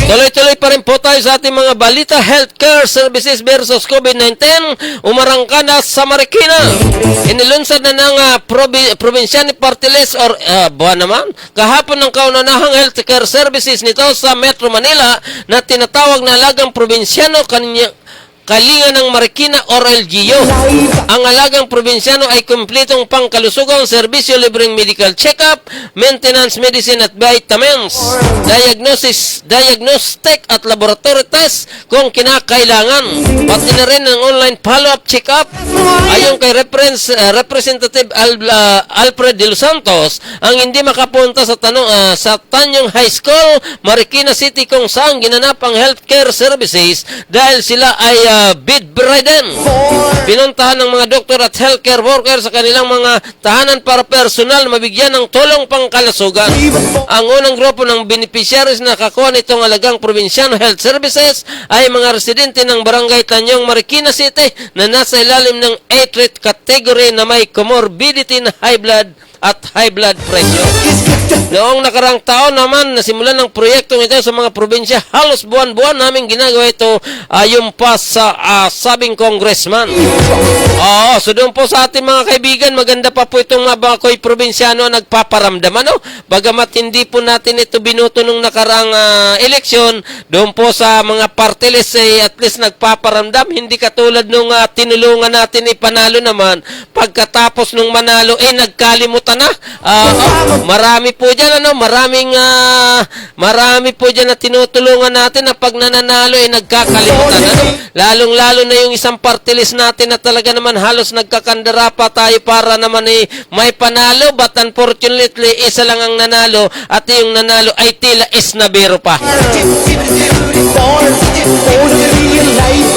Tuloy-tuloy pa rin po tayo sa ating mga balita. Healthcare services versus COVID-19 umarangkada sa Marikina. Inilunsad na ng Provincial Party List or buwan naman kahapon ng kauna-unahang healthcare services nito sa Metro Manila na tinatawag na Alagang Probinsyano Kalinga ng Marikina or LGU. Ang alagang probinsyano ay kumpletong pangkalusugang serbisyo, libreng medical check-up, maintenance, medicine at vitamins, diagnostic at laboratory test kung kinakailangan. Pati na rin ang online follow-up check-up. Ayon kay Representative Alfred De Los Santos, ang hindi makapunta sa Tanyong High School, Marikina City kung saan ginanap ang healthcare services dahil sila ay bedridden. Pinuntahan ng mga doktor at healthcare workers sa kanilang mga tahanan para personal mabigyan ng tulong pangkalusugan. Ang unang grupo ng beneficiaries na kakuha nitong alagang probinsyano health services ay mga residente ng Barangay Tanyong, Marikina City na nasa ilalim ng 8 rate category na may comorbidity na high blood at high blood pressure. Noong nakarang taon naman, nasimulan ng proyektong ito sa mga probinsya. Halos buwan-buwan namin ginagawa ito ayon pa sa sabing congressman. So doon po sa ating mga kaibigan, maganda pa po itong mga bakoy probinsyano nagpaparamdam. Bagamat hindi po natin ito binuto nung nakarang eleksyon, doon po sa mga party list at least nagpaparamdam. Hindi katulad nung tinulungan natin ipanalo naman. Pagkatapos nung manalo, nagkalimutan na. Marami po dyan, marami po dyan na tinutulungan natin na pag nananalo nagkakalimutan. Lalong-lalo na yung isang party list natin na talaga naman halos nagkakandara pa tayo para naman may panalo, but unfortunately isa lang ang nanalo at yung nanalo ay tila esnabero pa. You see before to be alive.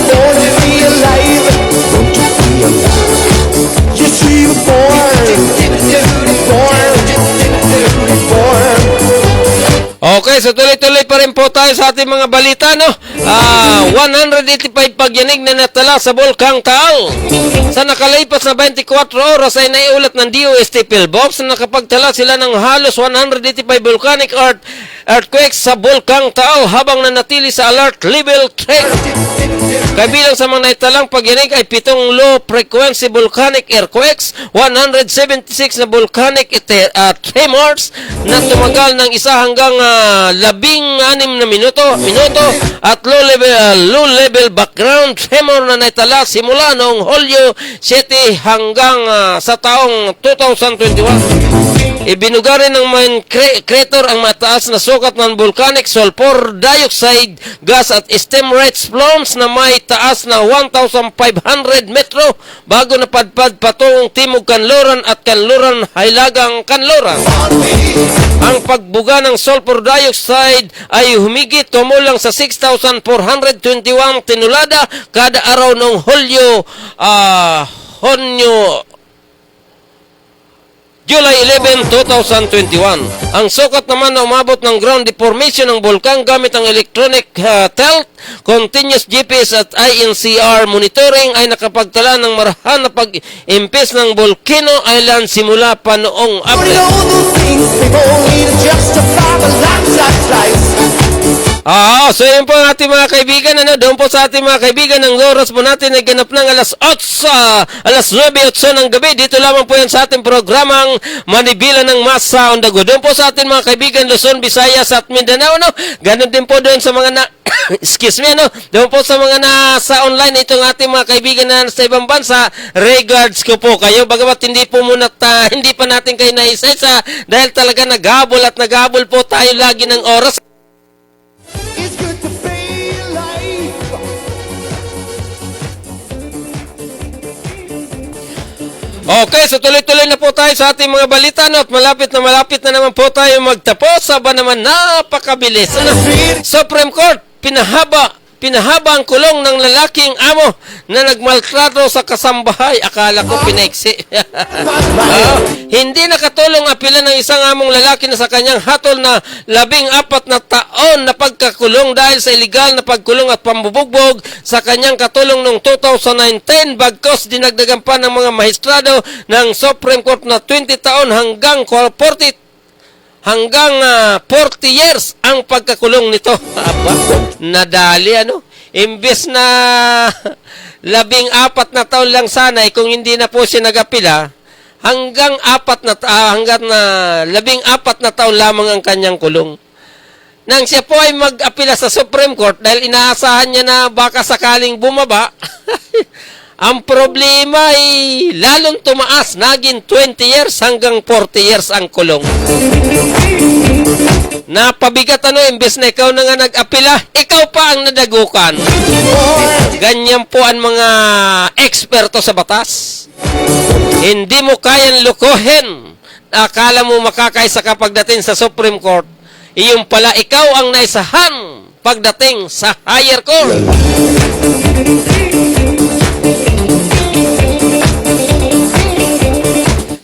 Don't you feel alive? Okay, so tuloy-tuloy pa rin po tayo sa ating mga balita, no? 185 pagyanig na natala sa Bulkang Taal. Sa nakalipas na 24 oras ay naiulat ng DOST PhilBops na nakapagtala sila ng halos 185 volcanic earthquakes sa Bulkang Taal habang nanatili sa alert level 3. Kabilang sa mga naitalang pagyanig ay 7 low-frequency volcanic earthquakes, 176 na volcanic tremors na tumagal ng 1 hanggang 16 na minuto at low-level background tremor na naitala simula noong Hulyo 7 hanggang sa taong 2021. Ibinuga rin ng main crater ang mataas na sukat ng volcanic sulfur dioxide gas at steam rate flows na may taas na 1,500 metro bago napadpad patungong Timog Kanluran at Kanluran Hilagang Kanluran. Ang pagbuga ng sulfur dioxide ay humigit kumulang sa 6,421 tinulada kada araw noong July 11, 2021. Ang sukat naman na umabot ng ground deformation ng bulkan gamit ang electronic tilt, continuous GPS at INCR monitoring ay nakapagtala ng marahan na pag-impis ng Volcano Island simula pa noong April. So yun po ang ating mga kaibigan, doon po sa ating mga kaibigan, ang oras po natin ay ganap ng alas 9:08 ng gabi. Dito lamang po yan sa ating programang Manibela ng Masa on the Go. Doon po sa ating mga kaibigan, Luzon, Visayas at Mindanao, Ganon din po doon sa mga excuse me, doon po sa mga nasa online, itong ating mga kaibigan na sa ibang bansa, regards ko po kayo. Bagamat hindi po muna hindi pa natin kayo naisa-isa dahil talaga naghabol at naghabol po tayo lagi ng oras. It's good to be alive. Okay, so tuloy-tuloy na po tayo sa ating mga balita, at malapit na naman po tayo magtapos. Aba naman, napakabilis. Supreme Court, pinahaba ang kulong ng lalaking amo na nagmaltrato sa kasambahay. Akala ko pinaiksi. Hindi nakatulong apila ng isang among lalaki na sa kanyang hatol na 14 na taon na pagkakulong dahil sa illegal na pagkulong at pambubugbog sa kanyang katulong noong 2019. Bagkos dinagdagan pa ng mga maestrado ng Supreme Court na 20 taon hanggang 40 years ang pagkakulong nito. Aba, nadali Imbes na 14 na taon lang sana, kung hindi na po siya nagapila, hanggang 14 na taon lamang ang kanyang kulong. Nang siya po ay mag-apila sa Supreme Court dahil inaasahan niya na baka sakaling bumaba, ang problema ay lalong tumaas, naging 20 years hanggang 40 years ang kulong. Napabigat imbes na ikaw na nga nag-apila, ikaw pa ang nadagukan. Ganyan po ang mga eksperto sa batas. Hindi mo kayang lukuhin. Akala mo makakaisa ka pagdating sa Supreme Court. Iyong pala ikaw ang naisahan pagdating sa higher court.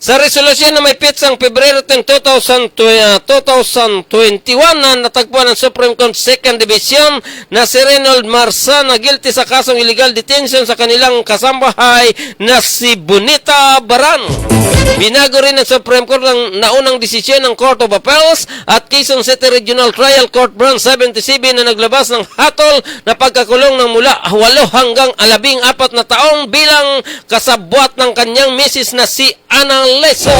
Sa resolusyon na may pitsang Pebrero 10, 2021 na natagpuan ng Supreme Court 2nd Division na si Reynold Marsan na guilty sa kasong illegal detention sa kanilang kasambahay na si Bonita Baran. Binago rin ng Supreme Court ang naunang desisyon ng Court of Appeals at Quezon City Regional Trial Court Branch 77 na naglabas ng hatol na pagkakulong ng mula 8 hanggang 14 na taong bilang kasabwat ng kanyang misis na si Ana Leso.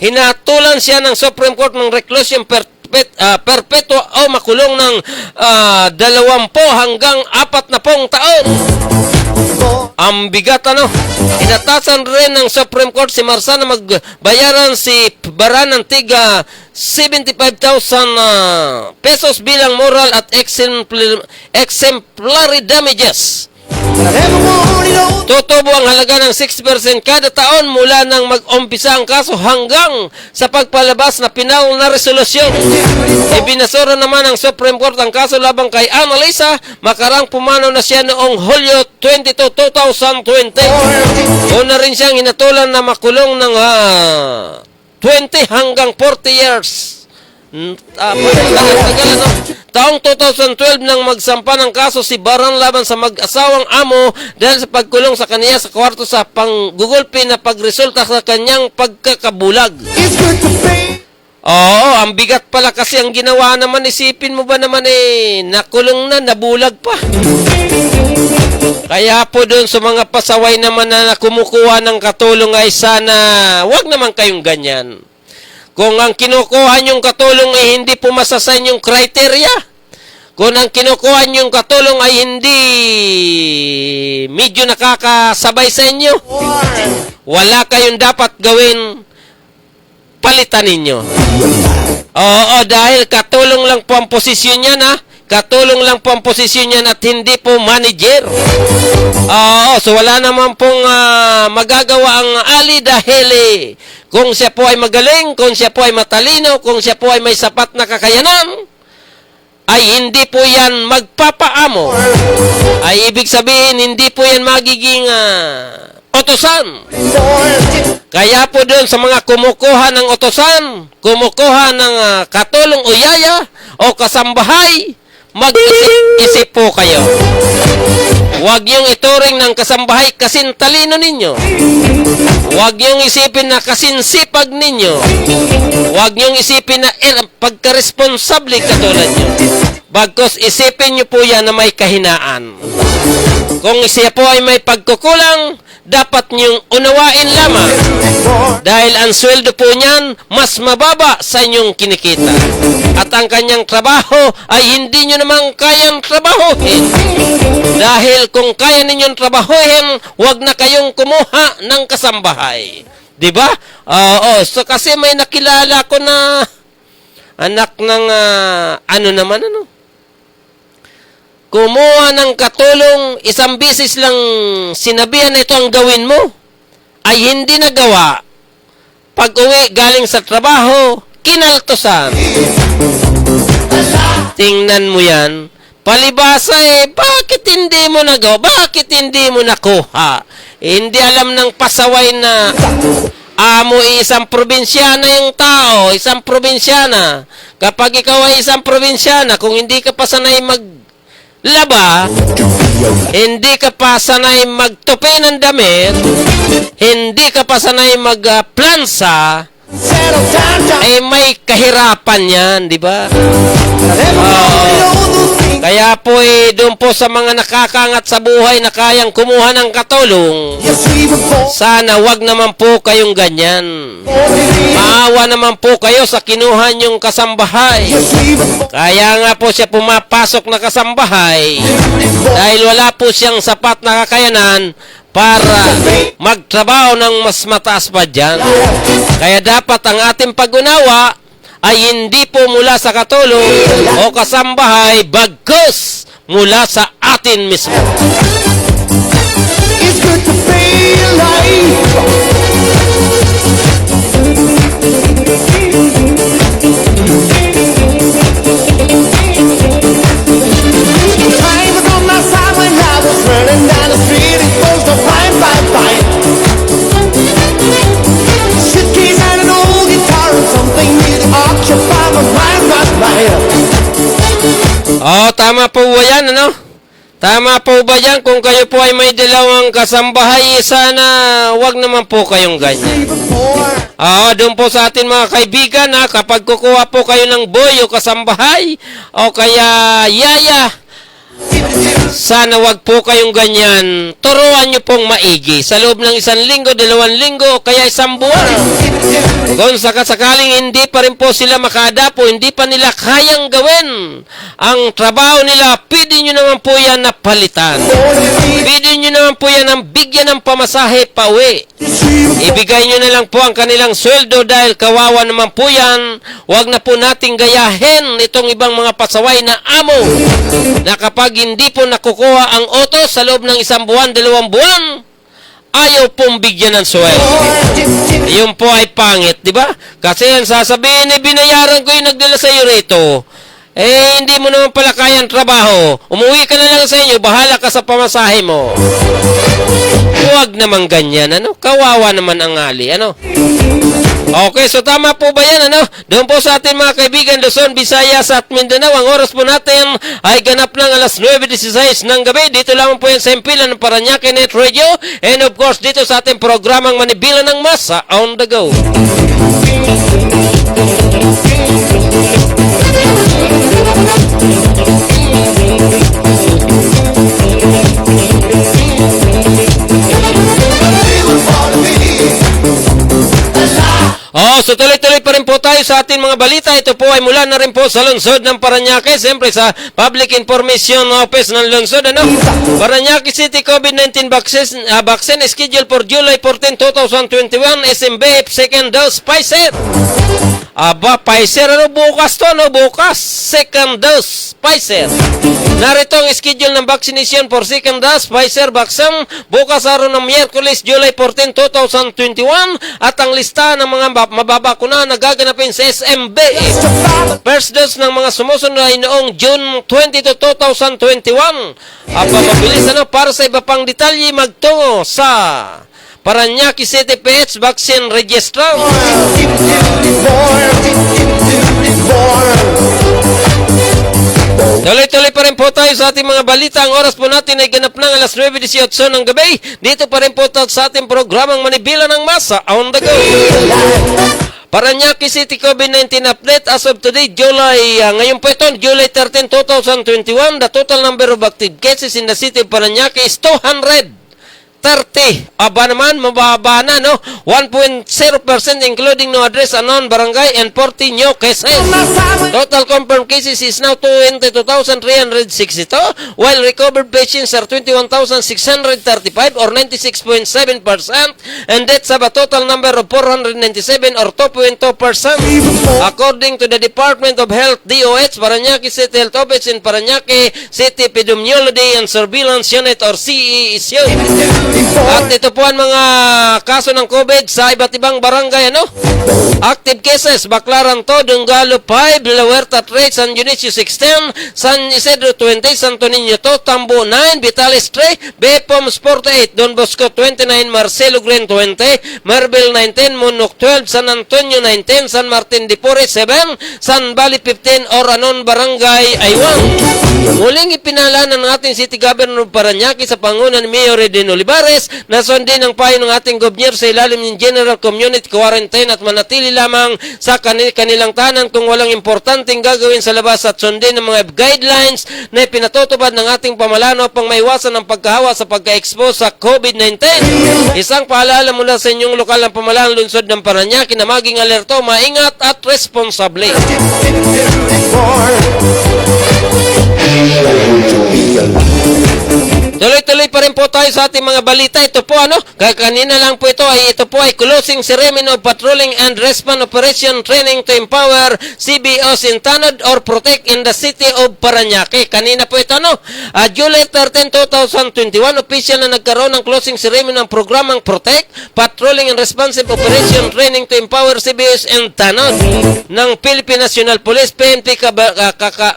Hinatulan siya ng Supreme Court ng reclusion perpetua o makulong ng 20 hanggang 40 taon. Ang bigat Inatasan rin ng Supreme Court si Marsan na magbayaran si Baran ng tiga 75,000 pesos bilang moral at exemplary damages. Tutubo ang halaga ng 6% kada taon mula nang mag-umpisa ang kaso hanggang sa pagpalabas na pinal na resolusyon. Ibinasura naman ng Supreme Court ang kaso labang kay Annalisa makarang pumanaw na siya noong Hulyo 22, 2020. Una rin siyang hinatulan na makulong ng 20 hanggang 40 years Tagal, ano? Taong 2012 nang magsampa ng kaso si Baran laban sa mag-asawang amo dahil sa pagkulong sa kaniya sa kwarto sa panggugulpi na pagresulta sa kanyang pagkakabulag. It's good to be. Oo, ang bigat pala kasi ang ginawa naman. Isipin mo ba naman nakulong na, nabulag pa. Kaya po doon sa mga pasaway naman na kumukuha ng katulong ay sana wag naman kayong ganyan. Kung ang kinukuha niyong katulong ay hindi pumasa sa inyong kriteria, kung ang kinukuha niyong katulong ay hindi medyo nakakasabay sa inyo, wala kayong dapat gawin, palitan ninyo. Oo, dahil katulong lang po ang posisyon niyan, ha? Katulong lang po ang posisyon niyan at hindi po manager. Oo, so wala naman pong magagawa ang Ali dahil kung siya po ay magaling, kung siya po ay matalino, kung siya po ay may sapat na kakayanan, ay hindi po yan magpapaamo. Ay ibig sabihin, hindi po yan magiging utusan. Kaya po doon sa mga kumukuha ng utusan, kumukuha ng katulong o yaya o kasambahay, mag-isip po kayo. Huwag niyong ituring ng kasambahay kasing talino ninyo. Huwag niyong isipin na kasing sipag ninyo. Huwag niyong isipin na pagka-responsable katulad niyo. Bagkus isipin niyo po yan na may kahinaan. Kung siya po ay may pagkukulang, dapat niyong unawain lamang. Dahil ang sweldo po niyan, mas mababa sa inyong kinikita. At ang kanyang trabaho ay hindi niyo naman kayang trabahuhin. Dahil kung kaya ninyong trabahuhin, huwag na kayong kumuha ng kasambahay. Diba? Oo. So kasi may nakilala ko na anak ng kumuha ng katulong, isang bisis lang sinabihan na ito ang gawin mo, ay hindi nagawa. Pag uwi galing sa trabaho, kinaltosan. Tingnan mo yan. Palibasa bakit hindi mo nagawa? Bakit hindi mo nakuha? Hindi alam ng pasaway na amo isang probinsyana yung tao, isang probinsyana. Kapag ikaw ay isang probinsyana, kung hindi ka pa sanay maglaba, hindi ka pa sanay magtupi ng damit, hindi ka pa sanay magplansa, may kahirapan yan, di ba? Kaya po doon po sa mga nakakangat sa buhay na kayang kumuha ng katulong, sana wag naman po kayong ganyan. Maawa naman po kayo sa kinuha niyong kasambahay. Kaya nga po siya pumapasok na kasambahay dahil wala po siyang sapat na kakayanan para magtrabaho ng mas mataas pa dyan. Kaya dapat ang ating pag-unawa ay hindi po mula sa katulong o kasambahay, bagkus mula sa atin mismo. It's good to be alive. Time was on my side when I was running down the street. It goes to fine, fine, fine. Suitcase and an old guitar and something new to occupy my mind, my mind. Oh, tama po ba yan, ano? Tama po ba yan? Kung kayo po ay may dalawang kasambahay, sana wag naman po kayong ganyan. Doon po sa atin mga kaibigan, kapag kukuha po kayo ng boy o kasambahay, o kaya yaya, sana wag po kayong ganyan. Turuan nyo pong maigi sa loob ng 1 linggo, 2 linggo, o kaya 1 buwan. Kung sakasakaling hindi pa rin po sila makadapo, hindi pa nila kayang gawin ang trabaho nila, pwede nyo naman po yan na palitan. Pwede nyo naman po yan ang bigyan ng pamasahe pa uwi. Ibigay nyo na lang po ang kanilang sweldo dahil kawawa naman po yan. Huwag na po nating gayahin itong ibang mga pasaway na amo na kapag hindi po nakukuha ang utos sa loob ng 1 buwan, 2 buwan, ayaw pong bigyan ng sweldo. Yun po ay pangit, di ba? Kasi yan sasabihin, binayaran ko yung nagdala sa iyo rito. Hindi mo naman pala kayang trabaho. Umuwi ka na lang sa inyo, bahala ka sa pamasahe mo. Huwag naman ganyan, ano? Kawawa naman ang Ali, ano? Okay, so tama po ba yan, ano? Doon po sa ating mga kaibigan, Luzon, Visayas at Mindanao, ang oras po natin ay ganap ng alas 9:16 ng gabi. Dito lamang po yan sa impilan ng Paranaque Net Radio, and of course, dito sa ating programang Manibila ng Masa on the Go. So tuloy-tuloy pa rin po tayo sa ating mga balita. Ito po ay mula na rin po sa lungsod ng Paranaque, siyempre sa Public Information Office ng lungsod, ano? Paranaque City COVID-19 vaccine scheduled for July 14, 2021, SMBF second dose Pfizer. Aba, Pfizer, ano bukas to, no? Bukas, second dose Pfizer. Narito ang schedule ng vaccination for second dose Pfizer vaccine bukas araw ng Miyerkules, July 14, 2021, at ang listahan ng mga mababakuna na gaganapin sa SMB. First dose ng mga sumusunod ay noong June 20 to 2021. Aba, mabilis, ano? Para sa iba pang detalye, magtungo sa Paranaque City PH Vaccine Registrar. Tuloy-tuloy pa rin po tayo sa ating mga balita. Ang oras po natin ay ganap ng alas 9:18 ng gabi. Dito pa rin po tayo sa ating programang Manibila ng Masa on the Go. Paranaque City COVID-19 update as of today, ngayon po ito, July 13, 2021. The total number of active cases in the city of Paranaque is 230. Aba naman, mababa na, no? 1.0% including no address, unknown barangay, and 40 new cases. Total confirmed cases is now 22,362, while recovered patients are 21,635 or 96.7%, and deaths have a total number of 497 or 2.2%. According to the Department of Health, DOH, Paranaque City Health Office in Paranaque City Epidemiology and Surveillance Unit or CESU. At ito po ang mga kaso ng COVID sa iba't ibang barangay, ano? Active cases, Baclaran to, Dungalo 5, La Huerta 3, San Dionisio 16, San Isidro 20, Santo Niño 2, Tambo 9, Vitales 3, Bepoms 48, Don Bosco 29, Marcelo Green 20, Marvel 19, Monok 12, San Antonio 19, San Martin de Porres 7, San Bali 15, Oranon Barangay Aywan. Muling ipinalanan ng ating City Governor Paranaque sa pangunan ni Mayor Edwin Olivares na sundin ang payo ng ating gobyerno sa ilalim ng General Community Quarantine at manatili lamang sa kanilang tahanan kung walang importanteng gagawin sa labas at sundin ang mga guidelines na pinatutupad ng ating pamahalaan upang maiwasan ang pagkahawa sa pagka-expose sa COVID-19. Isang paalala mula sa inyong lokal na pamahalaan lungsod ng Paranaque na maging alerto, maingat at responsable. Tuloy-tuloy pa rin po tayo sa ating mga balita. Ito po, ano, kanina lang po ito ay closing ceremony of patrolling and response operation training to empower CBOs in Tanod or Protect in the city of Paranaque. Kanina po ito, ano, July 13, 2021, official na nagkaroon ng closing ceremony ng programang Protect, Patrolling and Responsive Operation Training to Empower CBOs in Tanod ng Philippine National Police, PNP,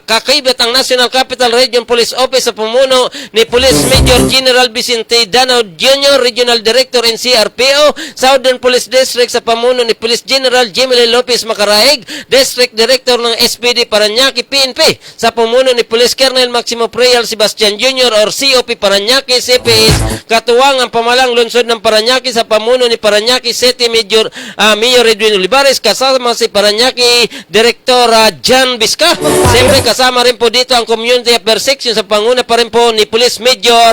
kakaibat ang National Capital Region Police Office sa pamuno ni Police Major General Vicente Danao Jr., Regional Director in CRPO, Southern Police District sa pamuno ni Police General Jimmy Lopez Macaraig, District Director ng SPD Paranaque PNP sa pamuno ni Police Colonel Maximo Preal Sebastian Jr. or COP Paranaque CPS, katuwang ang pamalang lungsod ng Paranaque sa pamuno ni Paranaque City Mayor Edwin Olivares, kasama si Paranaque Director John Vizca. Siyempre kasama rin po dito ang Community Affairs Section sa panguna pa rin po ni Police Major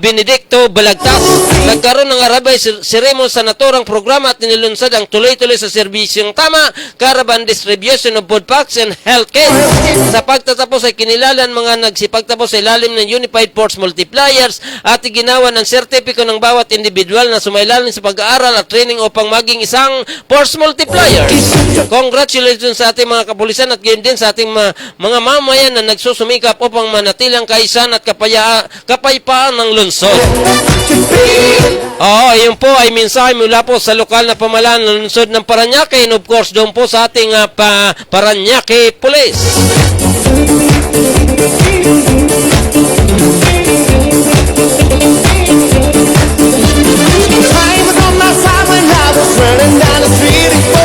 Benedicto Balagtas. Nagkaroon ng arabay ceremony sa naturang programa at nilunsad ang tuloy-tuloy sa serbisyong tama, caravan distribution of food packs and health care. Sa pagtatapos ay kinilalan mga nagsipagtapos sa ilalim ng Unified Force Multipliers at ginawa ng sertipiko ng bawat individual na sumailalim sa pag-aaral at training upang maging isang Force Multiplier. Congratulations sa ating mga kapulisan at gayon din sa ating mga mamayan na nagsusumikap upang manatilang kaisan at kapayapaan ng lungsod. Yun po ay mensahe mula po sa lokal na pamahalaan ng lungsod ng Paranaque and of course doon po sa ating Paranaque Police. Time was on my side when I was running down the street.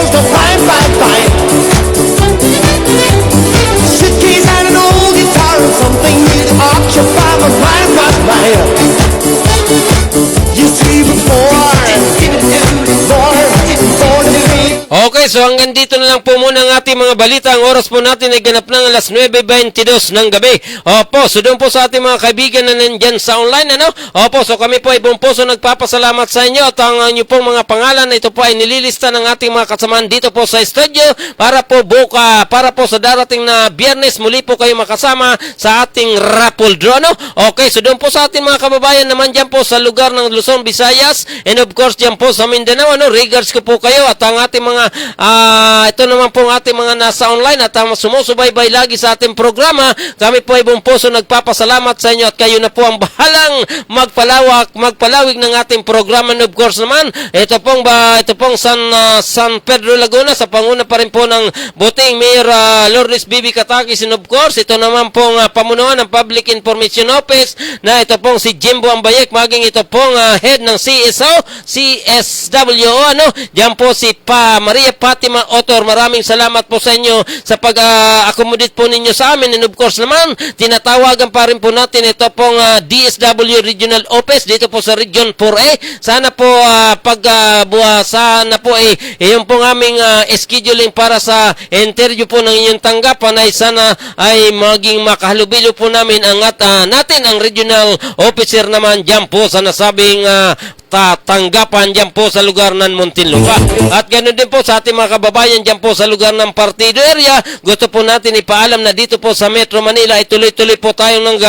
Okay, so hanggang dito na lang po muna ang ating mga balita. Ang oras po natin ay ganap ng alas 9:22 ng gabi. Opo, so doon po sa ating mga kaibigan na nandyan sa online, ano? Opo, so kami po ay buong puso nagpapasalamat sa inyo at ang inyo pong mga pangalan na ito po ay nililista ng ating mga kasamahan dito po sa studio para po para po sa darating na Biyernes muli po kayo makasama sa ating raffle draw, no? Okay, so doon po sa ating mga kababayan naman dyan po sa lugar ng Luzon, Visayas, and of course dyan po sa Mindanao, ano? Regards ko po kayo at ang ating mga ito naman po ang ating mga nasa online at ang sumusubaybay lagi sa ating programa. Kami po ay buong puso nagpapasalamat sa inyo at kayo na po ang bahalang magpalawig ng ating programa. And of course naman, ito pong San Pedro Laguna sa panguna pa rin po ng Buting Mayor Lourdes Bibi Katakis. And of course, ito naman pong pamunuan ng Public Information Office na ito pong si Jimbo Ambayek, maging ito pong head ng CSWO, ano? Diyan po si Maria Fatima Otor. Maraming salamat po sa inyo sa pag-accommodate po ninyo sa amin. And of course naman, tinatawagan pa rin po natin ito pong DSW Regional Office dito po sa Region 4A. Sana po sana po yung pong aming scheduling para sa interview po ng inyong tanggapan ay sana ay maging makahalubilo po namin natin ang regional officer naman dyan po sa nasabing tanggapan dyan po sa lugar ng Muntinlupa. At ganoon din po sa ating mga kababayan dyan po sa lugar ng Partido area. Gusto po natin ipaalam na dito po sa Metro Manila ay tuloy-tuloy po tayong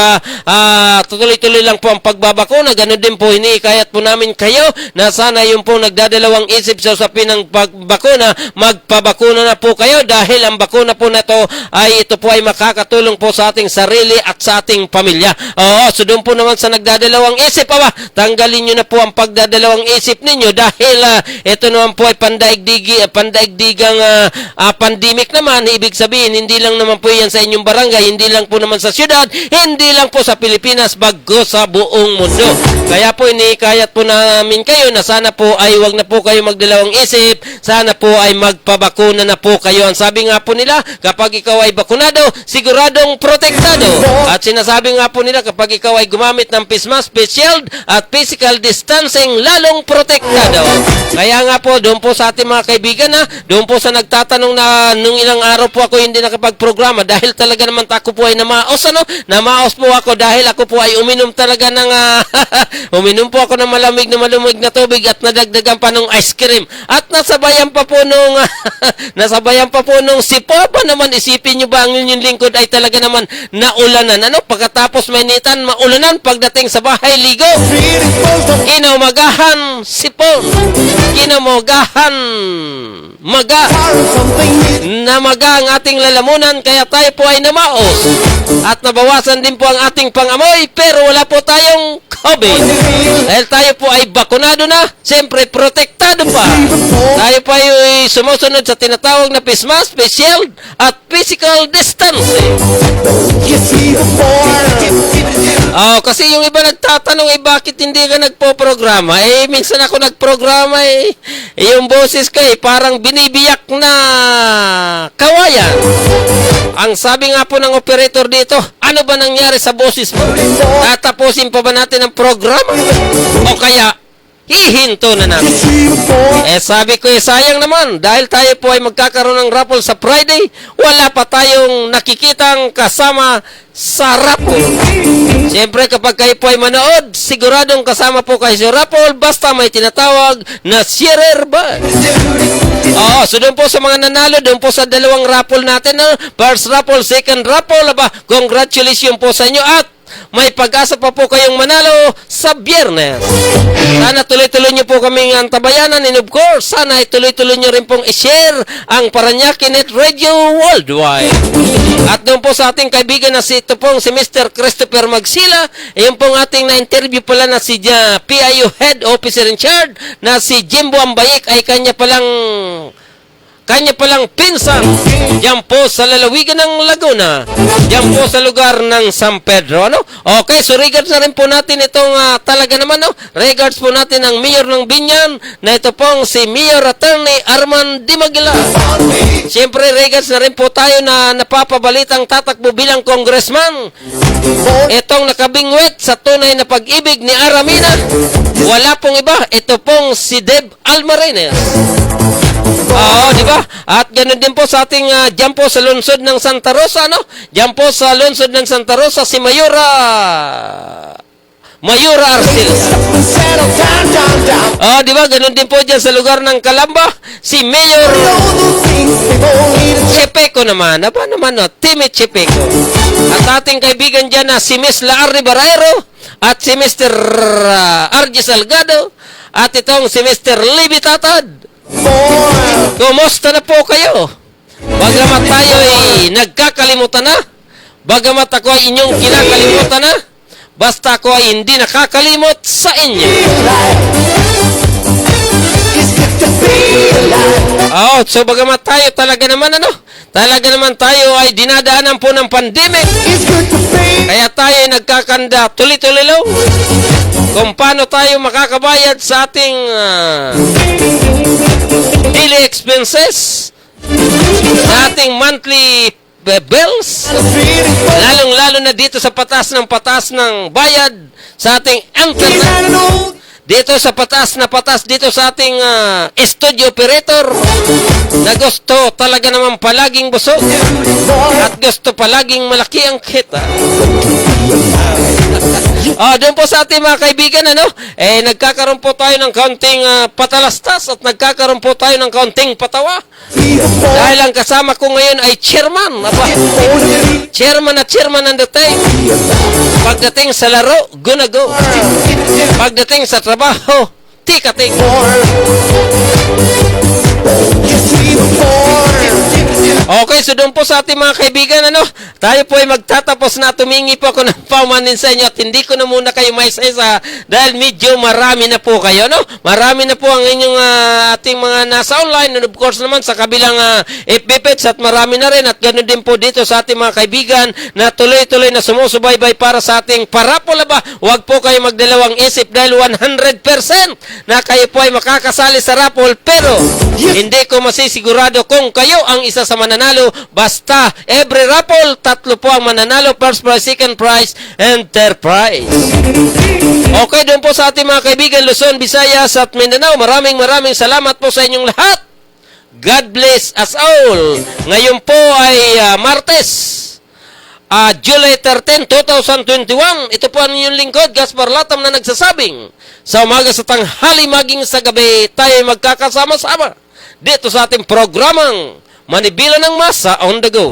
tuloy-tuloy lang po ang pagbabakuna. Ganoon din po iniikayat po namin kayo na sana yung po nagdadalawang isip sa usapin ng pagbakuna, magpabakuna na po kayo dahil ang bakuna po na ito po ay makakatulong po sa ating sarili at sa ating pamilya. Oo, so doon po naman sa nagdadalawang isip, tanggalin nyo na po ang pagdadalawang isip ninyo dahil ito naman po ay pandaigdigang pandemic naman. Ibig sabihin, hindi lang naman po yan sa inyong barangay, hindi lang po naman sa syudad, hindi lang po sa Pilipinas, bago sa buong mundo. Kaya po iniikayat po namin kayo na sana po ay wag na po kayo magdalawang isip, sana po ay magpabakuna na po kayo. Ang sabi nga po nila, kapag ikaw ay bakunado, siguradong protektado. At sinasabi nga po nila, kapag ikaw ay gumamit ng face mask, face shield at physical distancing, lalong protektado. Kaya nga po, doon po sa ating mga kaibigan doon po sa nagtatanong na nung ilang araw po ako hindi nakapagprograma dahil talaga naman ako po ay namaos, namaos po ako dahil ako po ay uminom talaga ng uminom po ako ng malamig na tubig at nadagdagan pa ng ice cream at nasabayan pa po nung sipo pa naman. Isipin nyo ba ang inyong lingkod ay talaga naman naulanan, pagkatapos mainitan, maulanan, pagdating sa bahay, ligo, kinamagahan, sipon, kinamagahan, namaga ang ating lalamunan, kaya tayo po ay namaos at nabawasan din po ang ating pangamoy, pero wala po tayong COVID dahil tayo po ay bakunado na, siyempre protektado pa. Tayo po ay sumusunod sa tinatawag na face mask, face shield at physical distancing. Kasi yung iba nagtatanong, bakit hindi ka nagpo-programa? Minsan ako nagprograma, yung boses ko parang binibiyak na kawayan. Ang sabi nga po ng operator dito, ano ba nangyari sa boses mo? Tatapusin pa ba natin ang programa? O kaya, hihinto na natin. Sabi ko, sayang naman, dahil tayo po ay magkakaroon ng raffle sa Friday, wala pa tayong nakikitang kasama sa raffle. Siyempre, kapag kayo po ay manood, siguradong kasama po kayo sa raffle, basta may tinatawag na sharer ba? So doon po sa mga nanalo, doon po sa dalawang raffle natin, first raffle, second raffle, congratulations po sa inyo at may pag-asa pa po kayong manalo sa Biyernes. Sana tuloy-tuloy nyo po kaming antabayanan, and of course, sana tuloy-tuloy nyo rin pong i-share ang Paranaque Net Radio Worldwide. At doon po sa ating kaibigan na si Mr. Christopher Magsila, yung pong ating na-interview pala na si PIO Head Officer in Charge na si Jimbo Ambayek ay kanya palang pinsan diyan po sa lalawigan ng Laguna, diyan po sa lugar ng San Pedro. Okay, so regards na rin po natin itong talaga naman, regards po natin ang mayor ng Binyan na ito pong si Mayor Attorney Arman Dimagila. Siyempre, regards na rin po tayo na napapabalitang tatakbo bilang congressman. Itong nakabingwit sa tunay na pag-ibig ni Aramina, wala pong iba, ito pong si Deb Almarenes. Oo, di ba? At ganoon din po sa ating dyan po sa lungsod ng Santa Rosa, no? Dyan po sa lungsod ng Santa Rosa, si Mayura Arcilla. Settle down, down, down. Oh, di ba? Ganun din po dyan sa lugar ng Calamba, si Mayor All those things people need to Chepeco naman. Aba naman, no? Timmy Chepeco. At ating kaibigan dyan na si Miss Laarri Barrero at si Mr. RG Salgado at itong si Mr. Libby Tatad. more. Kumusta na po kayo? Bagamat tayo ay nagkakalimutan na, bagamat ako ay inyong kinakalimutan na, basta ako ay hindi nakakalimot sa inyo. It's good to be alive. So bagamat tayo talaga naman tayo ay dinadaanan po ng pandemic, It's good to be. kaya tayo ay nagkakanda tuloy-tuloy lang kung paano tayo makakabayad sa ating daily expenses, sa ating monthly bills, Feeling for lalong-lalo na dito sa patas ng bayad sa ating internet, dito sa patas dito sa ating studio operator na gusto talaga naman palaging busog at gusto palaging malaki ang kita. Doon po sa ating mga kaibigan, nagkakaroon po tayo ng kaunting patalastas at nagkakaroon po tayo ng kaunting patawa. Dahil ang kasama ko ngayon ay chairman. Chairman ang dating. Pagdating sa laro, gonna go. Pagdating sa trabaho, tikating. Okay, so doon po sa ating mga kaibigan, tayo po ay magtatapos na. Tumingi po ako ng paumanin sa inyo at hindi ko na muna kayo maisa-isa dahil medyo marami na po kayo, Marami na po ang inyong ating mga nasa online and of course naman sa kabilang FB page at marami na rin at ganoon din po dito sa ating mga kaibigan na tuloy-tuloy na sumusubaybay para sa ating parapola ba. Huwag po kayo magdalawang isip dahil 100% na kayo po ay makakasali sa raffle pero hindi ko masisigurado kung kayo ang isa sa mananalo. Basta every raffle, 3 po ang mananalo, first prize, second prize, and third prize. Okay, doon po sa ating mga kaibigan Luzon, Visayas at Mindanao, maraming salamat po sa inyong lahat. God bless us all. Ngayon po ay Martes, July 13, 2021. Ito po ang inyong lingkod, Gaspar Latam na nagsasabing, sa umaga sa tanghali maging sa gabi, tayo magkakasama-sama dito sa ating programang Manibela ng Masa on the Go.